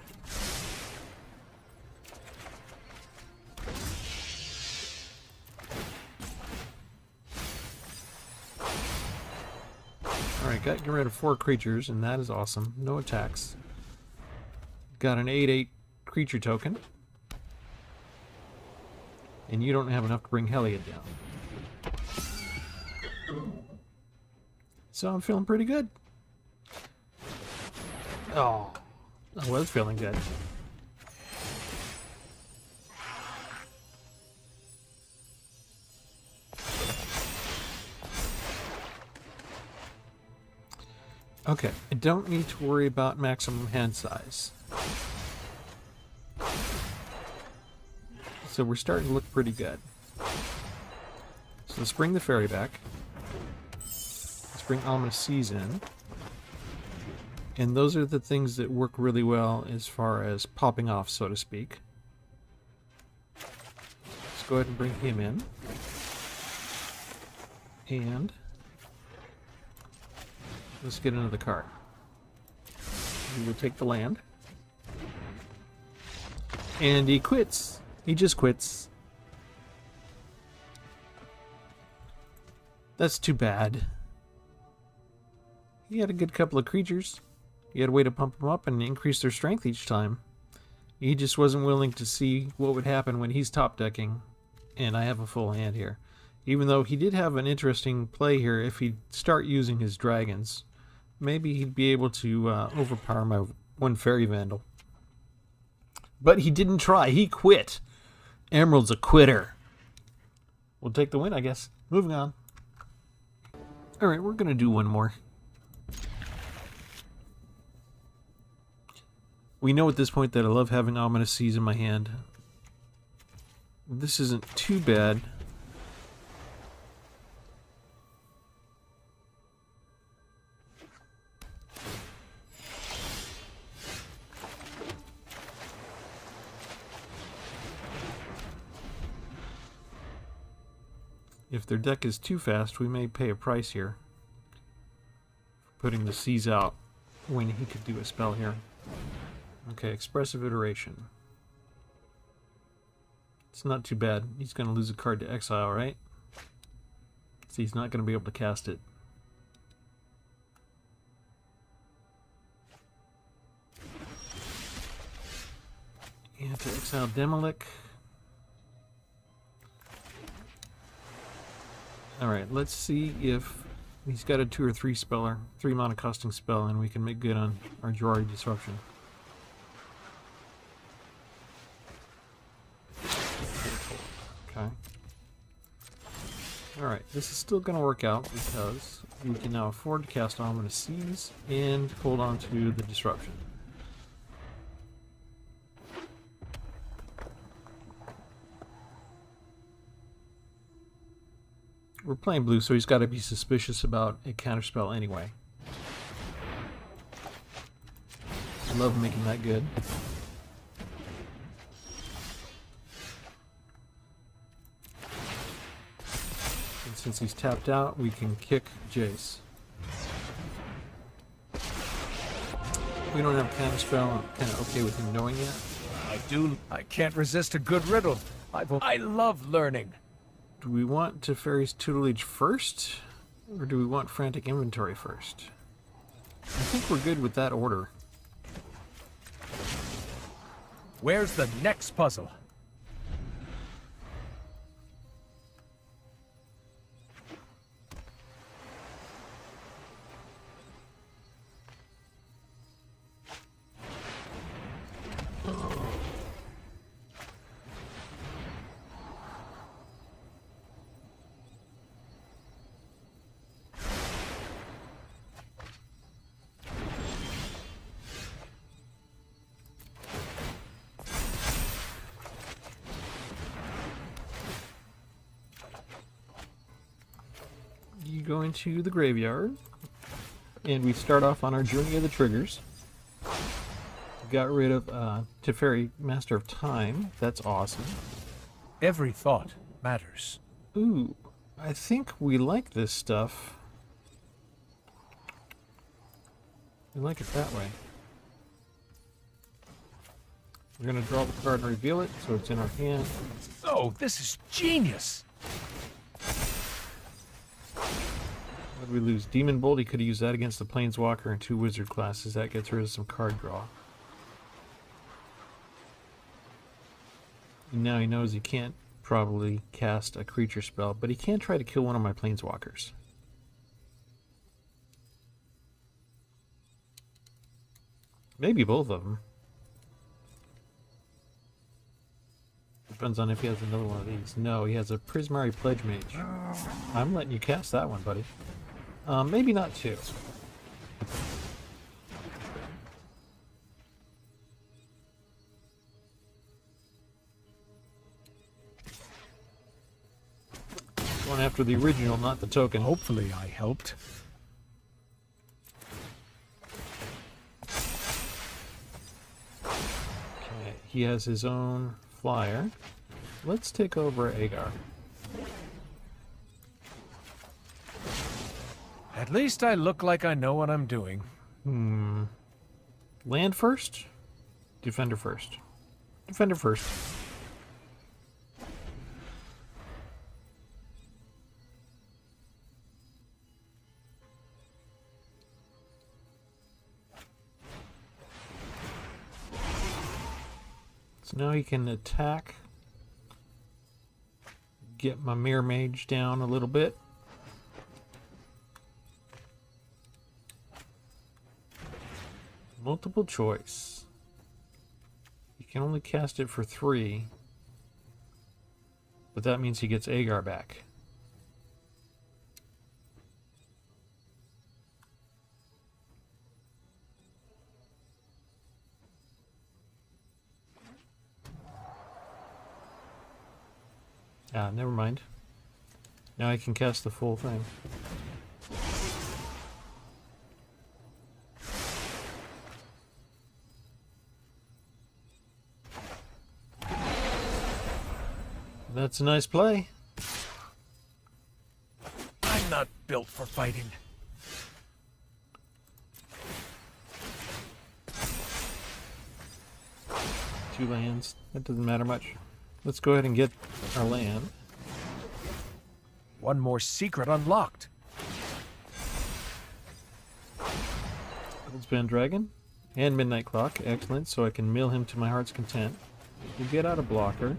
Alright, get rid of 4 creatures, and that is awesome. No attacks. Got an 8/8 creature token. And you don't have enough to bring Heliod down. So I'm feeling pretty good. Oh, I was feeling good. Okay, I don't need to worry about maximum hand size. So we're starting to look pretty good. So let's bring the fairy back. Let's bring Ominous Seas in. And those are the things that work really well as far as popping off, so to speak. Let's go ahead and bring him in. And let's get another card. We will take the land. And he quits. He just quits. That's too bad. He had a good couple of creatures. He had a way to pump them up and increase their strength each time. He just wasn't willing to see what would happen when he's top decking. And I have a full hand here. Even though he did have an interesting play here, if he'd start using his dragons, maybe he'd be able to overpower my 1 Fairy Vandal. But he didn't try. He quit. Emerald's a quitter. We'll take the win, I guess. Moving on. Alright, we're going to do one more. We know at this point that I love having Ominous Seas in my hand. This isn't too bad. If their deck is too fast, we may pay a price here for putting the seas out when he could do a spell here. Okay, Expressive Iteration. It's not too bad. He's going to lose a card to exile, right? So he's not going to be able to cast it. And to exile Demolic. Alright, let's see if he's got a 2 or 3 speller, 3 mana costing spell, and we can make good on our Jwari Disruption. Okay. Alright, this is still going to work out because we can now afford to cast Ominous Seas and hold on to the Disruption. We're playing blue, so he's got to be suspicious about a counterspell anyway. I love making that good. And since he's tapped out, we can kick Jace. We don't have counterspell. I'm kind of okay with him knowing it. I can't resist a good riddle. I love learning. Do we want Teferi's Tutelage first, or do we want Frantic Inventory first? I think we're good with that order. Where's the next puzzle? go into the graveyard, and we start off on our journey of the triggers. Got rid of Teferi, Master of Time. That's awesome. Every thought matters. Ooh, I think we like this stuff. We like it that way. We're going to draw the card and reveal it, so it's in our hand. Oh, this is genius! What did we lose? Demon Bolt. He could have used that against the Planeswalker and 2 Wizard classes. That gets rid of some card draw. And now he knows he can't probably cast a creature spell, but he can try to kill one of my Planeswalkers. Maybe both of them. Depends on if he has another one of these. No, he has a Prismari Pledge Mage. I'm letting you cast that one, buddy. Maybe not 2. Going after the original, not the token. Hopefully I helped. Okay, he has his own flyer. Let's take over Agar. At least I look like I know what I'm doing. Land first? Defender first. Defender first. So now he can attack. Get my Mirror Mage down a little bit. Multiple choice. You can only cast it for 3. But that means he gets Agar back. Ah, never mind. Now I can cast the full thing. That's a nice play. I'm not built for fighting. Two lands. That doesn't matter much. Let's go ahead and get our land. One more secret unlocked. Goldspan Dragon and Midnight Clock. Excellent. So I can mill him to my heart's content. We'll get out a blocker.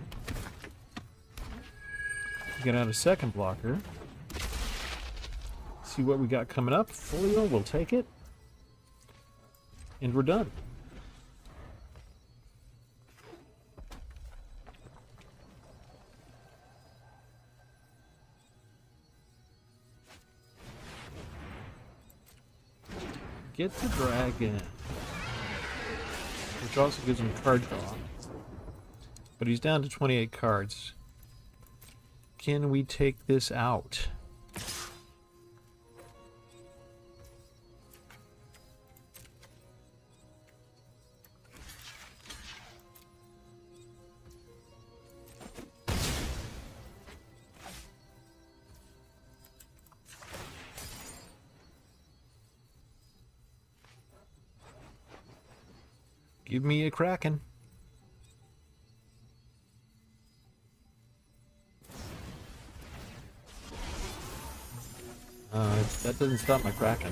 Get out a second blocker. See what we got coming up. Folio, we'll take it. And we're done. Get the dragon. Which also gives him card draw. But he's down to 28 cards. Can we take this out? Give me a Kraken. That doesn't stop my Kraken.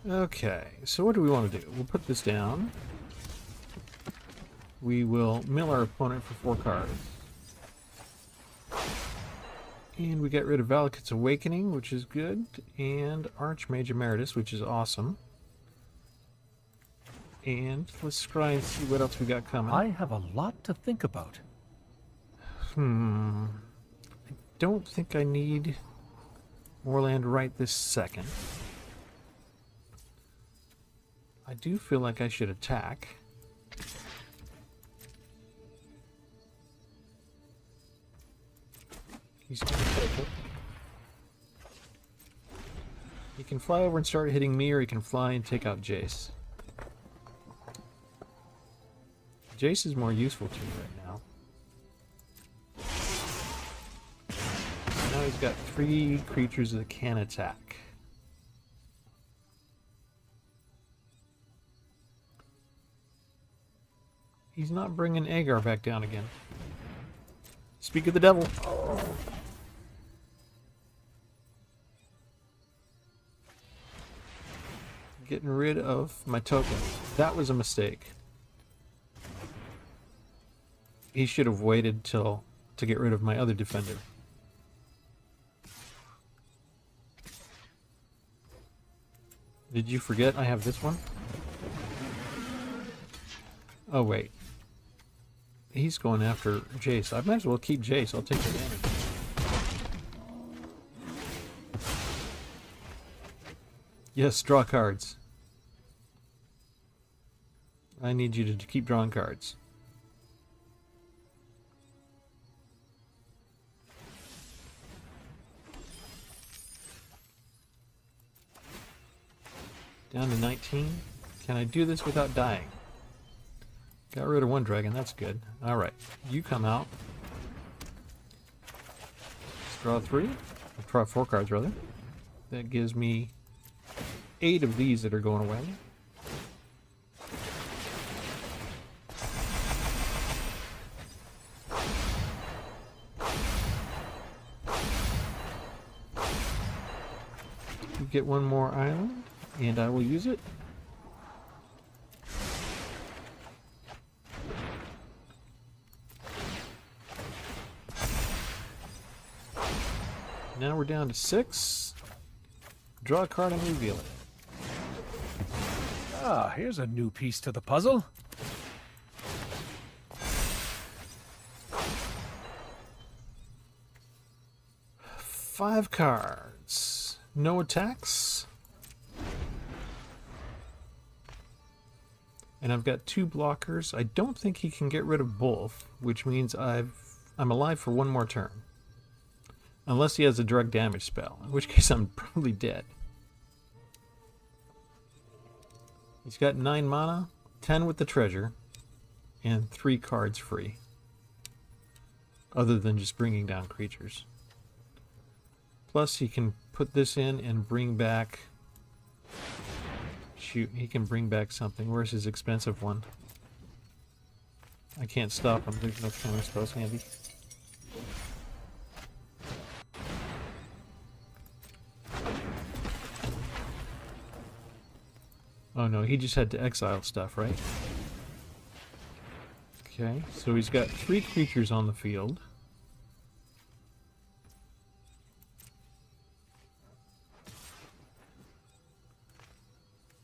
Okay, so what do we want to do? We'll put this down. We will mill our opponent for 4 cards. And we get rid of Valakut's Awakening, which is good, and Archmage Emeritus, which is awesome. And let's try and see what else we got coming. I have a lot to think about. I don't think I need more land right this second. I do feel like I should attack. He's gonna take it. He can fly over and start hitting me, or he can fly and take out Jace. Jace is more useful to me right now. Now he's got 3 creatures that can attack. He's not bringing Agar back down again. Speak of the devil. Getting rid of my token. That was a mistake. He should have waited to get rid of my other defender. Did you forget I have this one? Oh wait. He's going after Jace. I might as well keep Jace. I'll take the damage. Yes, draw cards. I need you to keep drawing cards. Down to 19. Can I do this without dying? Got rid of one dragon, that's good. Alright, you come out. Let's draw 3. I'll draw 4 cards, rather. That gives me 8 of these that are going away. You get one more island, and I will use it. Now we're down to 6. Draw a card and reveal it. Ah, here's a new piece to the puzzle. Five cards. No attacks. And I've got 2 blockers. I don't think he can get rid of both, which means I'm alive for 1 more turn. Unless he has a direct damage spell, in which case I'm probably dead. He's got 9 mana, 10 with the treasure, and 3 cards free. Other than just bringing down creatures. Plus he can put this in and bring back... Shoot, he can bring back something. Where's his expensive one? I can't stop him. There's no counter spells handy. Oh no, he just had to exile stuff, right? Okay, so he's got 3 creatures on the field.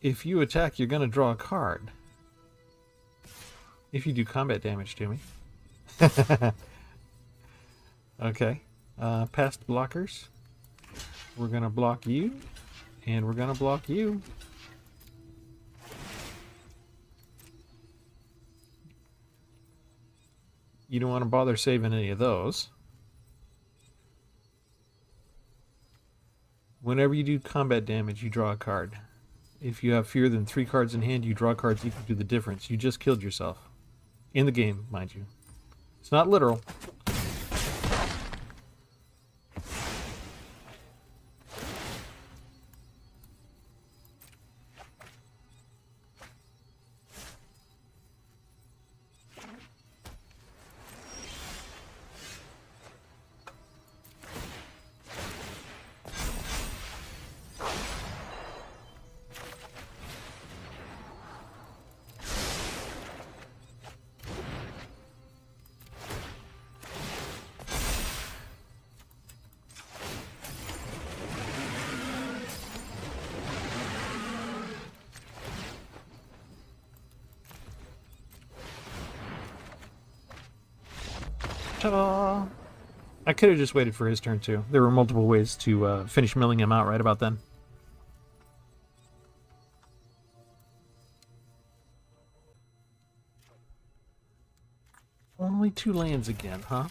If you attack, you're going to draw a card. If you do combat damage to me. Okay, past blockers. We're going to block you, and we're going to block you. You don't want to bother saving any of those. Whenever you do combat damage, you draw a card. If you have fewer than 3 cards in hand, you draw cards equal to the difference. You just killed yourself. In the game, mind you. It's not literal. Ta-da! I could have just waited for his turn too. There were multiple ways to finish milling him out right about then. Only 2 lands again, huh?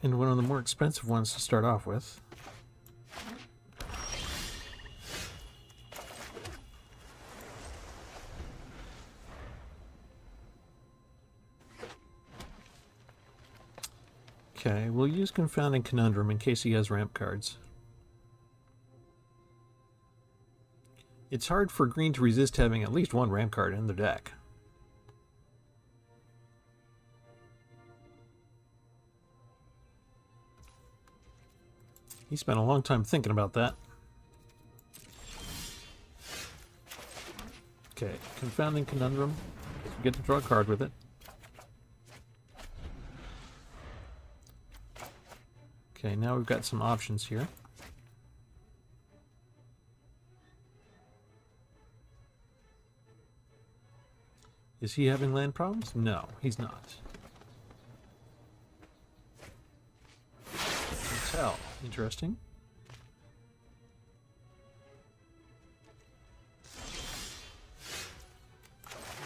And one of the more expensive ones to start off with. Okay, we'll use Confounding Conundrum in case he has ramp cards. It's hard for green to resist having at least one ramp card in the deck. He spent a long time thinking about that. Okay, Confounding Conundrum. We get to draw a card with it. Okay, now we've got some options here. Is he having land problems? No, he's not. Tell. Interesting.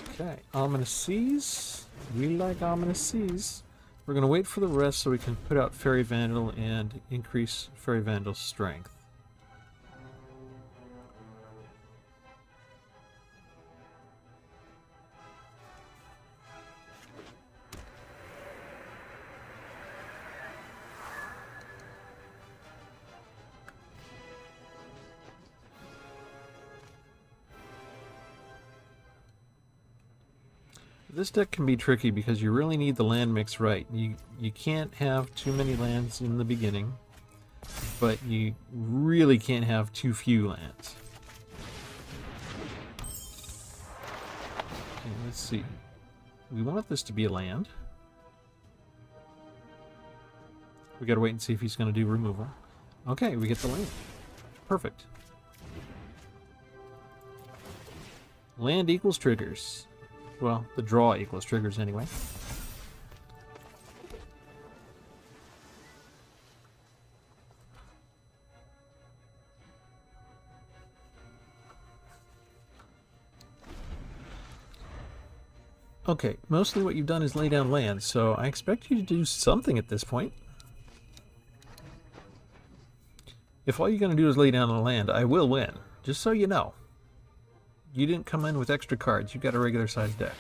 Okay, Ominous Seas. We like Ominous Seas. We're going to wait for the rest so we can put out Fairy Vandal and increase Fairy Vandal's strength. This deck can be tricky because you really need the land mix right. You can't have too many lands in the beginning, but you really can't have too few lands. Okay, let's see. We want this to be a land. We gotta wait and see if he's gonna do removal. Okay, we get the land. Perfect. Land equals triggers. Well, the draw equals triggers anyway. Okay, mostly what you've done is lay down land, so I expect you to do something at this point. If all you're going to do is lay down a land, I will win, just so you know. You didn't come in with extra cards. You've got a regular sized deck.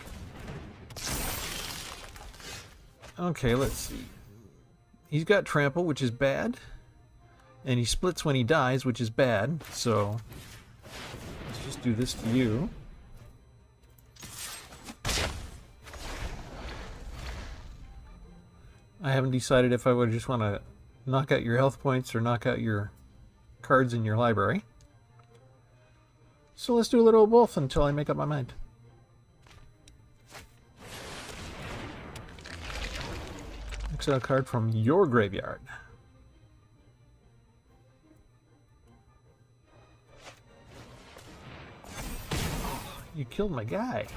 Okay, let's see. He's got Trample, which is bad. And he splits when he dies, which is bad. So, let's just do this to you. I haven't decided if I would just want to knock out your health points or knock out your cards in your library. So let's do a little of both until I make up my mind. Exile a card from your graveyard. Oh, you killed my guy.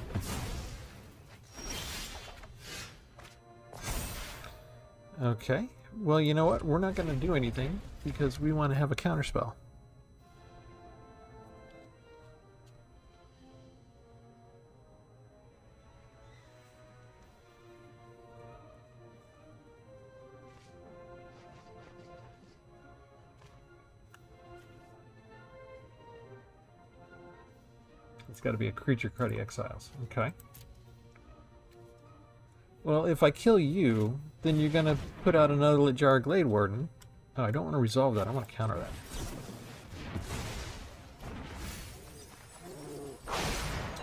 Okay. Well, you know what? We're not going to do anything because we want to have a counterspell. It's got to be a creature card he exiles. Okay. Well, if I kill you, then you're going to put out another Lijar Glade Warden. Oh, I don't want to resolve that. I want to counter that.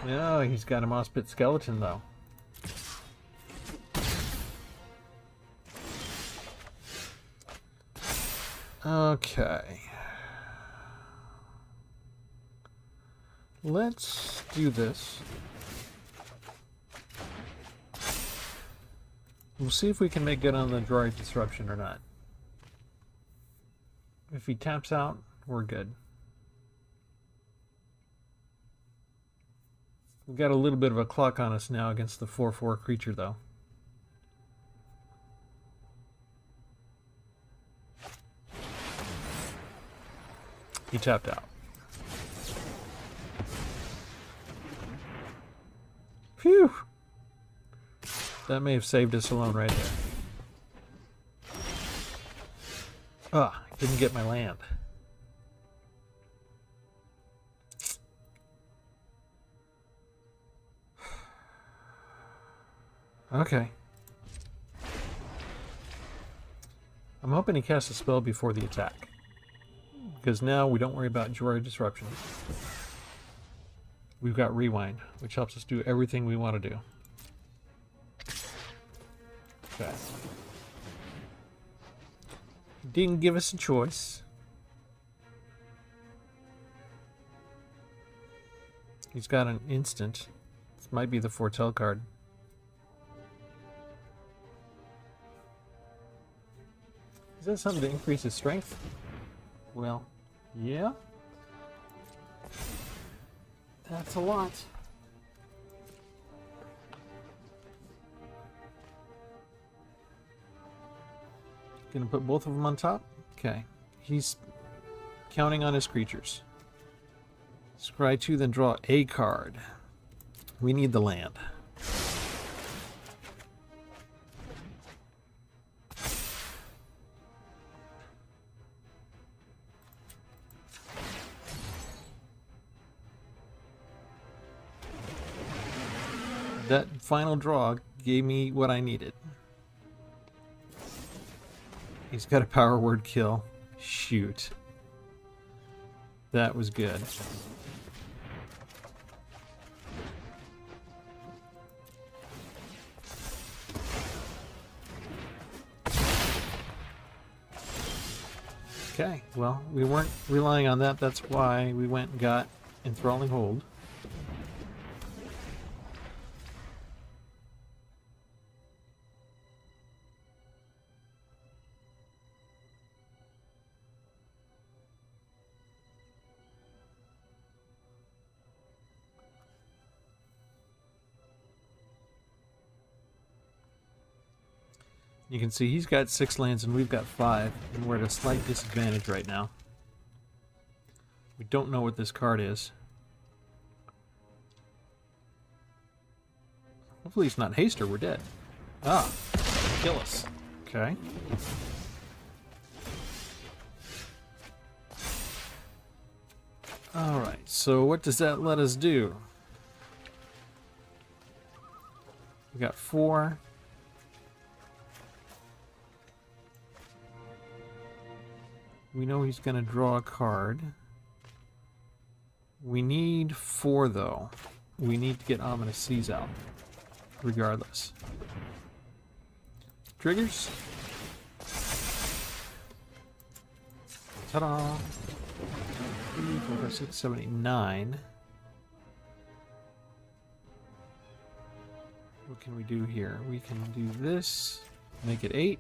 No, he's got a Moss Pit Skeleton, though. Okay. Let's do this. We'll see if we can make good on the Droid Disruption or not. If he taps out, we're good. We've got a little bit of a clock on us now against the 4/4 creature, though. He tapped out. Phew! That may have saved us alone right there. Ah, I didn't get my land. Okay. I'm hoping he casts a spell before the attack. Because now we don't worry about Joy Disruption. We've got Rewind, which helps us do everything we want to do. Okay. Didn't give us a choice. He's got an instant. This might be the Foretell card. Is that something to increase his strength? Well, yeah. That's a lot. Gonna put both of them on top? Okay. He's counting on his creatures. Scry 2, then draw a card. We need the land. That final draw gave me what I needed. He's got a power word kill. Shoot. That was good. Okay, well, we weren't relying on that. That's why we went and got Enthralling Hold. You can see he's got 6 lands and we've got 5, and we're at a slight disadvantage right now. We don't know what this card is. Hopefully it's not haste or we're dead. Ah, kill us. Okay. Alright, so what does that let us do? We got 4. We know he's going to draw a card. We need 4, though. We need to get Ominous Seas out, regardless. Triggers. Ta-da! 3, 4, 5, 6, 7, 8, 9. What can we do here? We can do this, make it 8.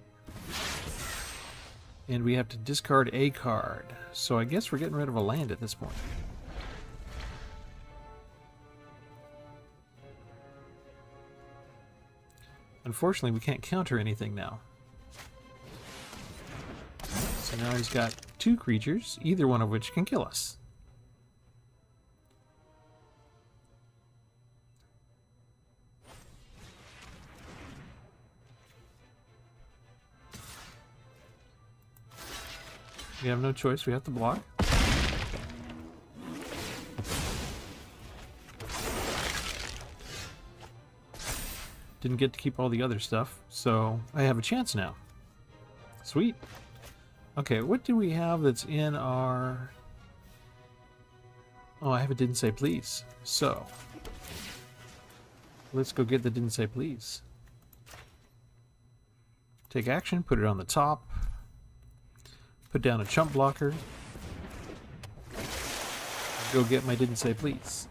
And we have to discard a card. So I guess we're getting rid of a land at this point. Unfortunately, we can't counter anything now. So now he's got 2 creatures, either one of which can kill us. We have no choice, we have to block. Didn't get to keep all the other stuff, so I have a chance now. Sweet. Okay, what do we have that's in our... Oh, I have a Didn't Say Please. So, let's go get the Didn't Say Please. Take action, put it on the top. Put down a chump blocker. Go get my Didn't Say Please.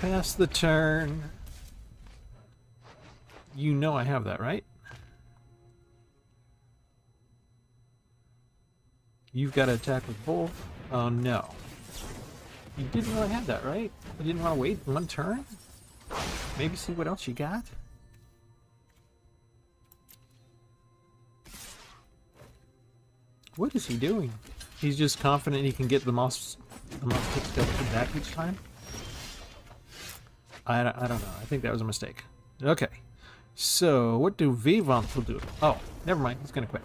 Pass the turn. You know I have that, right? You've got to attack with both. Oh no. You didn't really have that, right? You didn't want to wait 1 turn? Maybe see what else you got? What is he doing? He's just confident he can get the mouse picked back each time? I don't know. I think that was a mistake. Okay. So, what do Vivant will do? Oh, never mind. He's gonna quit.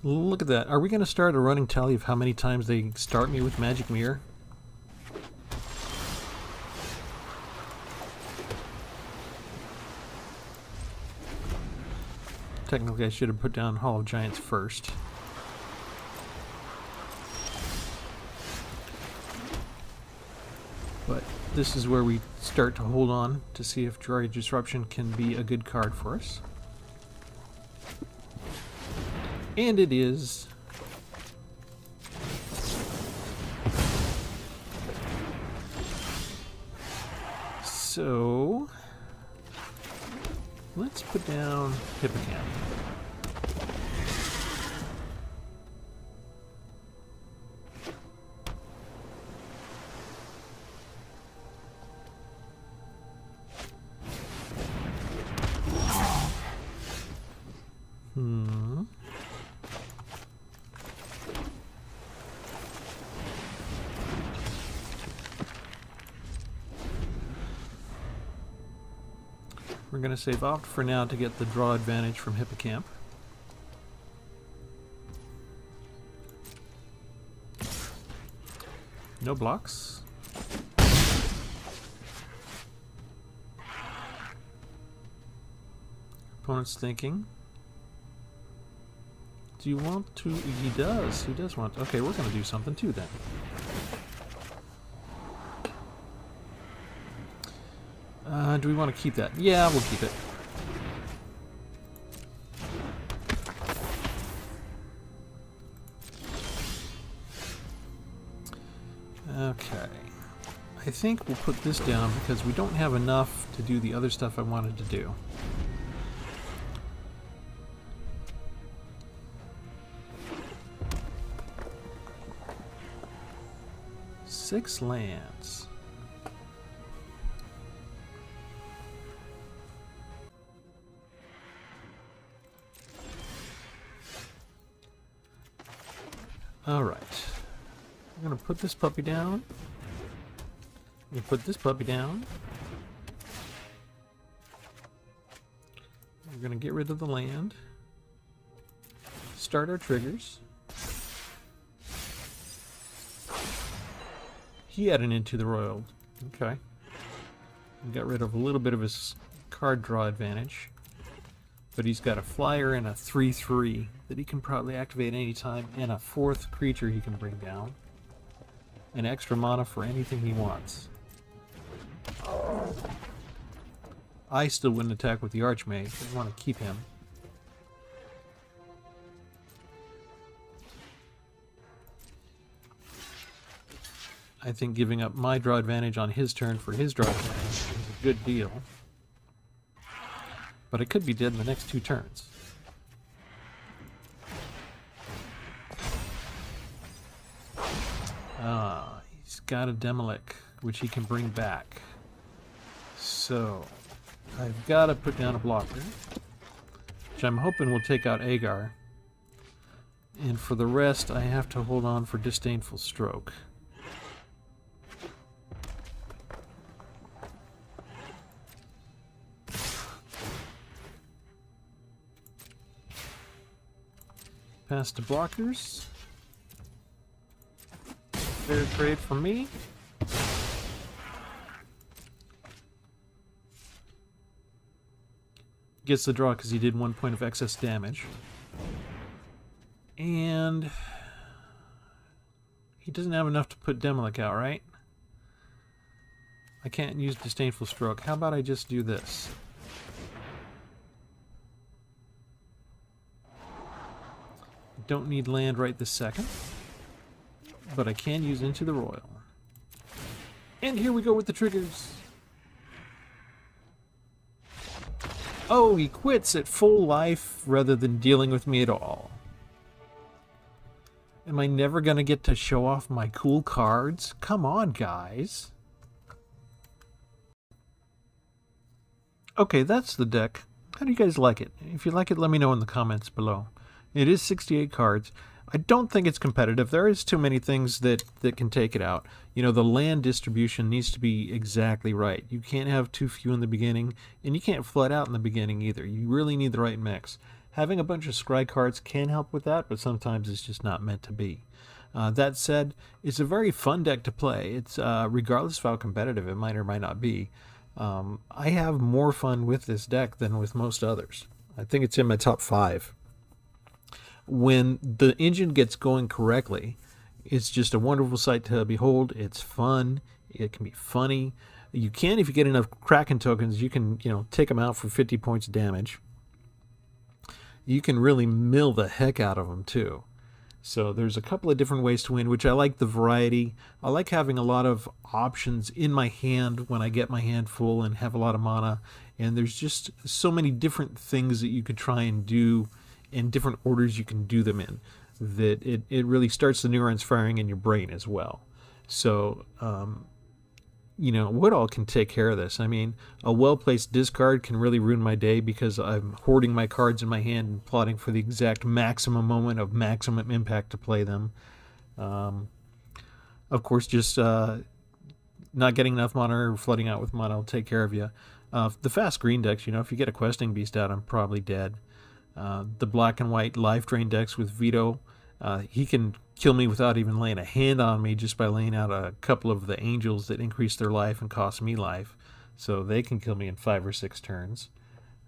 Look at that. Are we going to start a running tally of how many times they start me with Magic Mirror? Technically, I should have put down Hall of Giants first. But this is where we start to hold on to see if Jari Disruption can be a good card for us. And it is. So let's put down Hippocamp. We're going to save Opt for now to get the draw advantage from Hippocamp. No blocks. Opponent's thinking. Do you want to? He does. He does want to. Okay, we're going to do something too then. Do we want to keep that? Yeah, we'll keep it. Okay. I think we'll put this down because we don't have enough to do the other stuff I wanted to do. Six lands. Alright. I'm going to put this puppy down. I'm going to put this puppy down. We're going to get rid of the land. Start our triggers. He had an Into the Royal. Okay. We got rid of a little bit of his card draw advantage. But he's got a flyer and a 3/3 that he can probably activate anytime, and a fourth creature he can bring down. An extra mana for anything he wants. I still wouldn't attack with the Archmage. I want to keep him. I think giving up my draw advantage on his turn for his draw advantage is a good deal. But it could be dead in the next 2 turns. He's got a Demolic, which he can bring back. So, I've got to put down a blocker, which I'm hoping will take out Agar. And for the rest, I have to hold on for Disdainful Stroke. Pass to blockers. Fair trade for me. Gets the draw because he did 1 point of excess damage. And he doesn't have enough to put Demolic out, right? I can't use Disdainful Stroke. How about I just do this? Don't need land right this second, but I can use Into the Royal. And here we go with the triggers. Oh, he quits at full life rather than dealing with me at all. Am I never going to get to show off my cool cards? Come on, guys. Okay, that's the deck. How do you guys like it? If you like it, let me know in the comments below. It is 68 cards. I don't think it's competitive. There is too many things that can take it out. You know, the land distribution needs to be exactly right. You can't have too few in the beginning, and you can't flood out in the beginning either. You really need the right mix. Having a bunch of scry cards can help with that, but sometimes it's just not meant to be. That said, it's a very fun deck to play. It's regardless of how competitive it might or might not be. I have more fun with this deck than with most others. I think it's in my top 5. When the engine gets going correctly, it's just a wonderful sight to behold. It's fun. It can be funny. You can, if you get enough Kraken tokens, you can, take them out for 50 points of damage. You can really mill the heck out of them too. So there's a couple of different ways to win, which I like the variety. I like having a lot of options in my hand when I get my hand full and have a lot of mana. And there's just so many different things that you could try and do in different orders you can do them in, that it really starts the neurons firing in your brain as well. So, what all can take care of this? I mean, a well-placed discard can really ruin my day because I'm hoarding my cards in my hand and plotting for the exact maximum moment of maximum impact to play them. Of course, just not getting enough mana or flooding out with mana will take care of you. The fast green decks, if you get a questing beast out, I'm probably dead. The black and white life drain decks with Veto, he can kill me without even laying a hand on me just by laying out a couple of the angels that increase their life and cost me life. So they can kill me in 5 or 6 turns.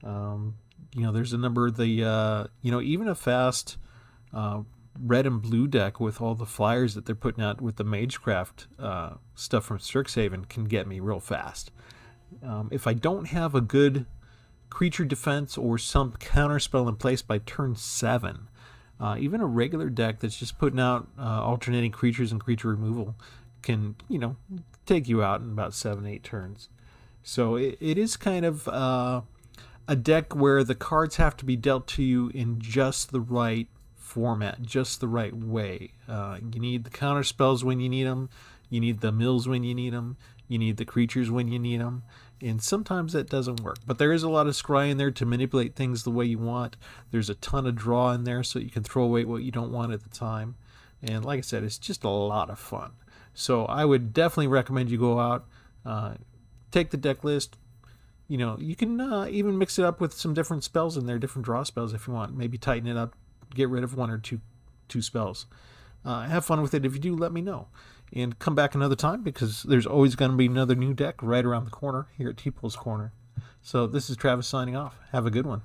There's a number of the, even a fast red and blue deck with all the flyers that they're putting out with the Magecraft stuff from Strixhaven can get me real fast. If I don't have a good creature defense or some counterspell in place by turn 7, even a regular deck that's just putting out alternating creatures and creature removal can, take you out in about 7-8 turns. So it is kind of a deck where the cards have to be dealt to you in just the right format, just the right way. You need the counterspells when you need them. You need the mills when you need them. You need the creatures when you need them. And sometimes that doesn't work. But there is a lot of scry in there to manipulate things the way you want. There's a ton of draw in there so you can throw away what you don't want at the time. And like I said, it's just a lot of fun. So I would definitely recommend you go out, take the deck list. You can even mix it up with some different spells in there, different draw spells if you want. Maybe tighten it up, get rid of 1 or 2 spells. Have fun with it. If you do, let me know. And come back another time because there's always going to be another new deck right around the corner here at Tpull's Corner. So this is Travis signing off. Have a good one.